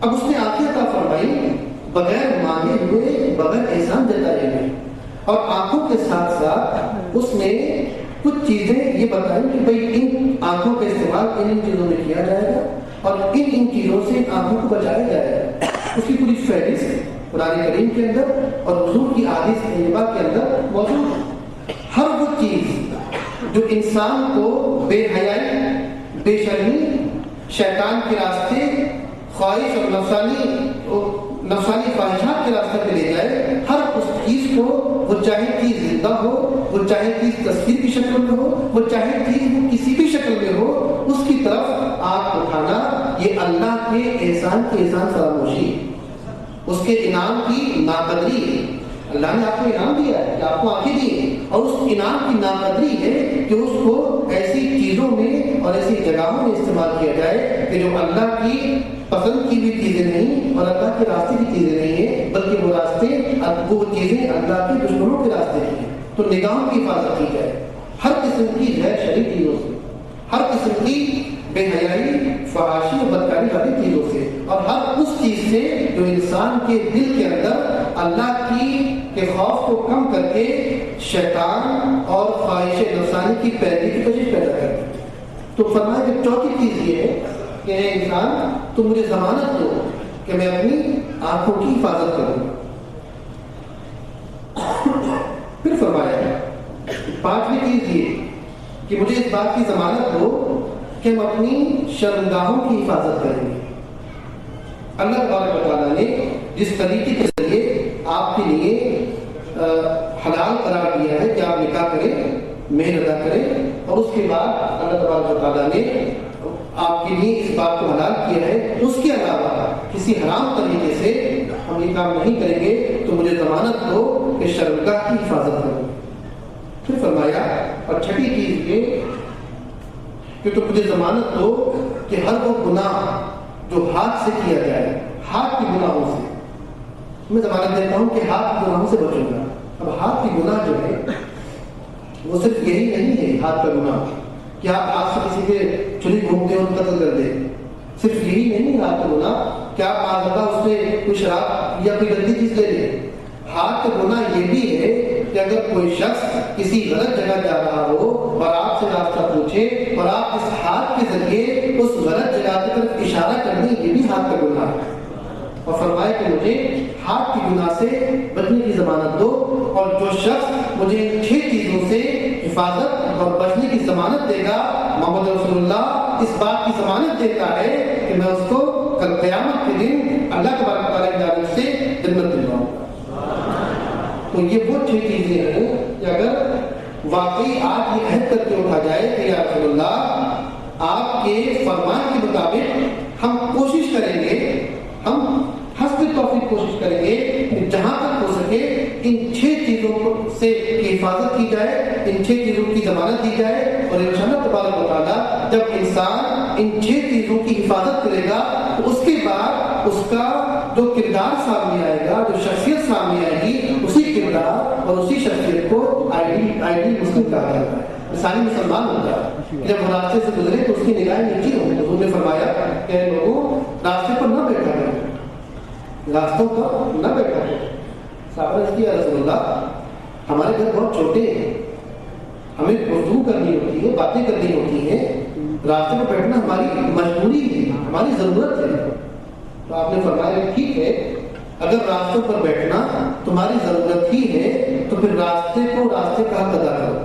اب اس نے آنکھیں عطا فرمائی بغیر مانگے ہوئے، بغیر احسان جتائے ہوئے، اور آنکھوں کے ساتھ ساتھ اس نے کچھ چیزیں یہ بتائیں کہ بھئی ان آنکھوں کا استعمال ان چیزوں میں کیا جائے گا اور ان چیزوں سے آنکھوں کو بچایا جائے گا. اس کی پوری فہرست قرآن کریم کے اندر اور حضور کی احادیث طیبہ کے اندر موجود ہے. ہر وہ چیز جو انسان کو بے حیائی، بے شرمی، شیطان کے راستے، خواہش اور نفسانی خواہشات کے راستے پہ لے جائے، ہر اس چیز کو، وہ چاہے چیز زندہ ہو، وہ چاہے چیز تصویر کی شکل میں ہو، وہ چاہے چیز وہ کسی بھی شکل میں ہو، اس کی طرف آنکھ اٹھانا یہ اللہ کے احسان کی احسان فراموشی، اس کے انعام کی ناقدری ہے. اللہ نے آپ کو انعام دیا ہے کہ آپ کو آنکھیں دی ہیں، اور اس انعام کی ناقدری ہے کہ اس کو ایسی چیزوں میں اور ایسی جگہوں میں استعمال کیا جائے کہ جو اللہ کی پسند کی بھی چیزیں نہیں اور اللہ کے راستے کی چیزیں نہیں ہیں، بلکہ وہ چیزیں اللہ کے دشمنوں کے راستے کی ہیں. تو نگاہوں کی حفاظت کی جائے ہر قسم کی غیر شرعی چیزوں سے، ہر قسم کی بے حیائی، فحاشی اور بدکاری والی چیزوں سے، اور ہر اس چیز سے جو انسان کے دل کے اندر اللہ کے خوف کو کم کر کے شیطان اور خواہش نفسانی کی پیروی کی کوشش پیدا کرتے ہیں. تو فرمایا کہ چوتھی چیز یہ ہے کہ اے انسان تم مجھے ضمانت دو کہ میں اپنی آنکھوں کی حفاظت کروں. پھر فرمایا پانچویں چیز یہ کہ مجھے اس بات کی ضمانت دو کہ ہم اپنی شرمگاہوں کی حفاظت کریں گے. اللہ تبارک و تعالیٰ نے جس طریقے کے ذریعے آپ کے لیے حلال قرار دیا ہے کہ آپ نکاح کریں، مہر ادا کریں، اور اس کے بعد اللہ تبارک و تعالیٰ نے آپ کے لیے اس بات کو حلال کیا ہے، اس کے علاوہ کسی حرام طریقے سے ہم یہ کام نہیں کریں گے، تو مجھے ضمانت دو کہ شرمگاہ کی حفاظت کروں. پھر فرمایا اور چھٹی چیز یہ کہ تو مجھے ضمانت دو کہ ہر وہ گناہ جو ہاتھ سے کیا جائے، ہاتھ کے گناہوں سے میں ضمانت دیتا ہوں کہ ہاتھ کے گناہوں سے بچوں گا. اب ہاتھ کی گناہ جو ہے وہ صرف یہی نہیں ہے ہاتھ کا گناہ کہ آپ ہاتھ سے کسی کے چھری گھومتے اور قتل کر دیں. صرف یہی نہیں ہے ہاتھ کا گناہ کہ آپ معذرہ اس سے کوئی شراب یا کوئی گندی چیز لے لیں. ہاتھ کا گناہ یہ بھی ہے کہ اگر کوئی شخص کسی غلط جگہ جا رہا ہو اور آپ سے راستہ پوچھے اور آپ اس ہاتھ کے ذریعے اس غلط جگہ کی طرف اشارہ کر دیں، یہ بھی ہاتھ کا گناہ ہے. اور فرمائے کہ مجھے ہاتھ کی گناہ سے بچنے کی ضمانت دو، اور جو شخص مجھے ان 6 چیزوں سے حفاظت اور بچنے کی ضمانت دے گا، محمد رسول اللہ اس بات کی ضمانت دیتا ہے کہ میں اس کو کل قیامت کے دن اللہ تبارک و تعالیٰ کی جانب سے جنت دلواؤں گا. تو یہ وہ 6 چیزیں ہیں کہ اگر واقعی آج یہ عہد کر کے اٹھا جائے کہ یا رسول اللہ آپ کے فرمان کے مطابق ہم کوشش کریں گے، ہم حسب توفیق کوشش کریں گے کہ جہاں تک ہو سکے ان 6 چیزوں سے کی حفاظت کی جائے، ان 6 چیزوں کی ضمانت دی جائے، اور انشاءاللہ تبارک و تعالیٰ جب انسان ان 6 چیزوں کی حفاظت کرے گا تو اس کے بعد اس کا جو کردار سامنے آئے گا، جو شخصیت سامنے آئے گی، اسی کردار اور اسی شخصیت کو آئیڈیل مسلم کہا جاتا ہے، مثالی مسلمان ہوتا ہے. جب وہ راستے سے گزرے تو اس کی نگاہیں نیچی ہوں. حضور نے فرمایا کہ لوگوں راستے پر نہ بیٹھا کرو، راستوں پر نہ بیٹھا کرو. صحابہ نے کیا رسول اللہ ہمارے گھر بہت چھوٹے ہیں، ہمیں گفتگو کرنی ہوتی ہے، باتیں کرنی ہوتی ہیں، راستے پر بیٹھنا ہماری مجبوری ہے، ہماری ضرورت ہے. تو آپ نے فرمایا ٹھیک ہے، اگر راستوں پر بیٹھنا تمہاری ضرورت ہی ہے تو پھر راستے کو راستے کا حق ادا کرو،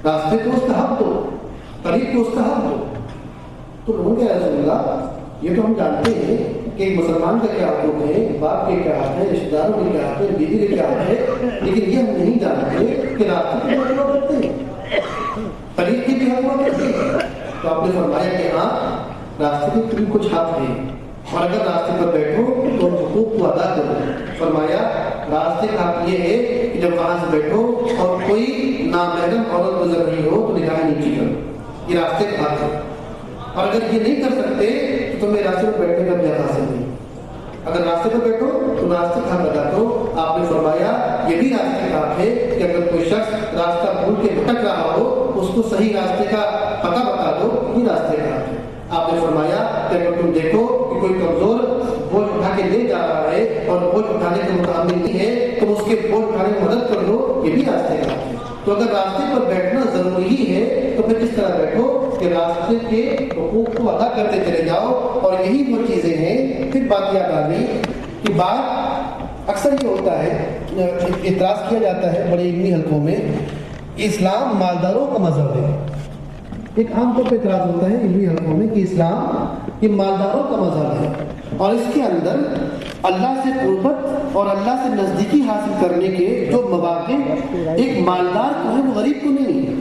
راستے کو اس کا حق دو، طریق کو اس کا حق دو. تو لوگوں کے رسول اللہ یہ تو ہم جانتے ہیں کہ ایک مسلمان کا کیا حقوق ہے، باپ کے کیا حق ہے، رشتے داروں کے کیا حق ہے، بیوی کے کیا حق ہے، لیکن یہ ہم نہیں جانتے کہ راستے کے حق کرتے ہیں، طریق کے بھی حق کرتے ہیں. تو آپ نے فرمایا کہ ہاں راستے کے کچھ حق ہیں، اور اگر راستے پر بیٹھو تو حقوق کو ادا کرو. فرمایا راستے کا حق یہ ہے کہ جب وہاں سے بیٹھو اور کوئی نامحرم عورت گزر رہی ہو تو نگاہیں نیچی کرو، یہ راستے کا حق ہے. اور اگر یہ نہیں کر سکتے تو تمہیں راستے پر بیٹھنے کا بھی حق حاصل نہیں. اگر راستے پر بیٹھو تو راستے کا حق ادا کرو. آپ نے فرمایا یہ بھی راستے کا حق ہے کہ اگر کوئی شخص راستہ بھول کے بھٹک رہا ہو اس کو صحیح راستے کا پتہ بتا دو، یہ راستے کا حق ہے. آپ نے فرمایا کہ اگر تم دیکھو کہ کوئی کمزور بوجھ اٹھا کے لے جا رہا ہے اور بوجھ اٹھانے کے مقابلے نہیں ہے، تم اس کے بوجھ اٹھانے میں مدد کر دو، یہ بھی راستے کا ہے۔ تو اگر راستے پر بیٹھنا ضروری ہی ہے تو پھر کس طرح بیٹھو کہ راستے کے حقوق کو ادا کرتے چلے جاؤ، اور یہی وہ چیزیں ہیں۔ پھر بات یاد آ گئی کہ بات اکثر یہ ہوتا ہے، اعتراض کیا جاتا ہے بڑے علمی حلقوں میں، اسلام مالداروں کا مذہب ہے۔ ایک عام طور پہ اعتراض ہوتا ہے علمی حلقوں میں کہ اسلام یہ مالداروں کا مذہب ہے، اور اس کے اندر اللہ سے قربت اور اللہ سے نزدیکی حاصل کرنے کے جو مواقع ایک مالدار کو ہے وہ غریب کو نہیں ہے۔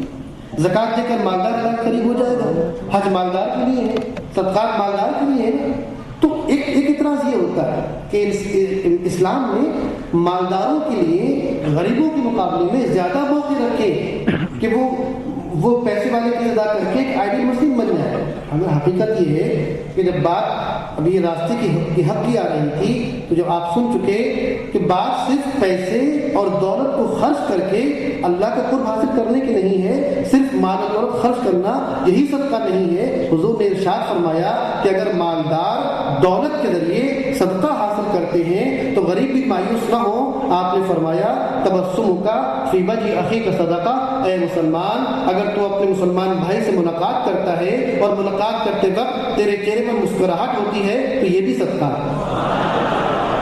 زکوٰۃ دے کر مالدار کا قریب ہو جائے گا، حج مالدار کے لیے ہے، صدقات مالدار کے لیے ہے۔ تو ایک اعتراض یہ ہوتا ہے کہ اسلام نے مالداروں کے لیے غریبوں کے مقابلے میں زیادہ موقع رکھے کہ وہ پیسے والے کی ادا کر کے ایک آئیڈیل مسلم بن جائے۔ ہمیں حقیقت یہ ہے کہ جب بات ابھی یہ راستے کی حق کی آ رہی تھی تو جب آپ سن چکے کہ بات صرف پیسے اور دولت کو خرچ کر کے اللہ کا قرب حاصل کرنے کی نہیں ہے، صرف مال و دولت خرچ کرنا یہی صدقہ نہیں ہے۔ حضور نے ارشاد فرمایا کہ اگر مالدار دولت کے ذریعے صدقہ حاصل کرتے ہیں تو غریب بھی مایوس نہ ہو۔ آپ نے فرمایا تبسم کا فی وجہ اخی کا صدقہ، اے مسلمان اگر تو اپنے مسلمان بھائی سے ملاقات کرتا ہے اور ملاقات کرتے وقت تیرے چہرے پر مسکراہٹ ہوتی ہے تو یہ بھی صدقہ ہے۔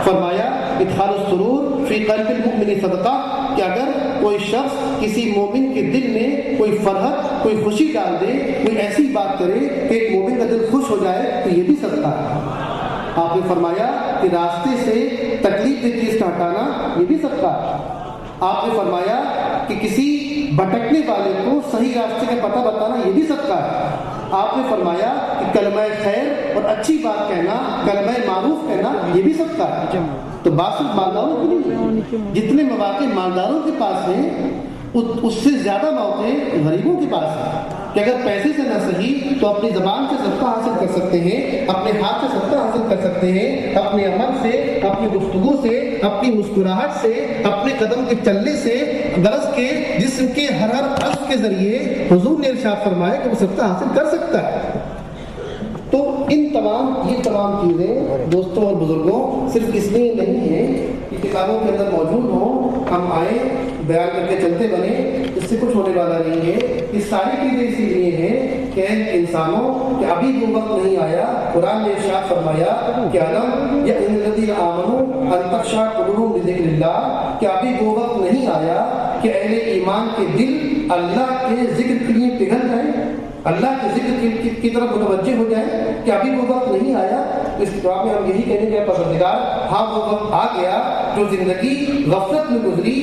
فرمایا ادخال السرور فی قلب المؤمن صدقہ، کہ اگر کوئی شخص کسی مومن کے دل میں کوئی فرحت کوئی خوشی ڈال دے، کوئی ایسی بات کرے کہ ایک مومن کا دل خوش ہو جائے تو یہ بھی صدقہ ہے۔ آپ نے فرمایا کہ راستے سے تکلیف کی چیز کا ہٹانا یہ بھی صدقہ ہے۔ آپ نے فرمایا کہ کسی بھٹکنے والے کو صحیح راستے کا پتہ بتانا یہ بھی صدقہ ہے۔ آپ نے فرمایا کہ کلمہ خیر اور اچھی بات کہنا، کلمہ معروف کہنا یہ بھی صدقہ ہے۔ تو بات صرف مالداروں کی نہیں، جتنے مواقع مالداروں کے پاس ہیں اس سے زیادہ موقع غریبوں کے پاس ہیں کہ اگر پیسے سے نہ صحیح تو اپنی زبان سے صدقہ حاصل کر سکتے ہیں، اپنے ہاتھ سے صدقہ حاصل کر سکتے ہیں، اپنے عمل سے، اپنی گفتگو سے، اپنی مسکراہٹ سے، اپنے قدم کے چلنے سے، غرض کے جسم کے ہر عضو کے ذریعے حضور نے ارشاد فرمایا کہ وہ صدقہ حاصل کر سکتا ہے۔ تو یہ تمام چیزیں دوستوں اور بزرگوں صرف اس لیے نہیں ہے کہ کتابوں کے اندر موجود ہوں، ہم آئیں بیان کر کے چلتے بنے، اس سے کچھ ہونے والا نہیں ہے۔ یہ ساری چیزیں اسی لیے ہیں کہ انسانوں کہ ابھی وہ وقت نہیں آیا۔ قرآن نے ارشاد فرمایا کہ علم یا ان الذین آمنوا ان تخشع قلوبهم لذکر اللہ، کہ ابھی وہ وقت نہیں آیا کہ اہل ایمان کے دل اللہ کے ذکر کے لیے پگھل جائیں، اللہ کے ذکر کی طرف متوجہ ہو جائیں، کہ ابھی وہ وقت نہیں آیا۔ اس دعا میں ہم یہی کہنے کے پروردگار ہاں وہ وقت آ گیا جو زندگی غفلت میں گزری،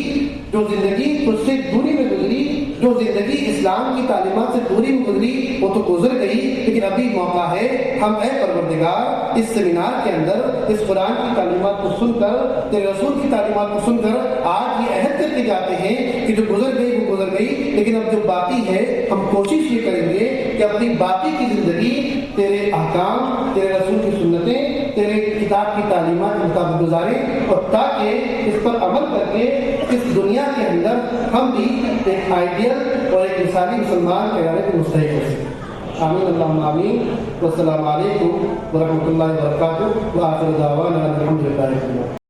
جو زندگی تجھ سے دوری میں گزری، جو زندگی اسلام کی تعلیمات سے دوری میں گزری وہ تو گزر گئی، لیکن ابھی موقع ہے ہم اے پروردگار اس سیمینار کے اندر اس قرآن کی تعلیمات کو سن کر، تیرے رسول کی تعلیمات کو سن کر آج یہ عہد کر کے جاتے ہیں کہ جو گزر گئی وہ گزر گئی، لیکن اب جو باقی ہے ہم کوشش یہ کریں گے کہ اپنی باقی کی زندگی تیرے احکام، تیرے رسول کی سنتیں، تیرے کتاب کی تعلیمات کے مطابق گزاریں، اور تاکہ اس پر عمل کر کے اس دنیا کے اندر ہم بھی ایک آئیڈیل اور ایک مثالی مسلمان کہلانے کے مستحق ہو سکیں۔ آمین اللہم آمین۔ والسلام علیکم ورحمۃ اللہ وبرکاتہ، وآخر دعوانا الحمد للہ۔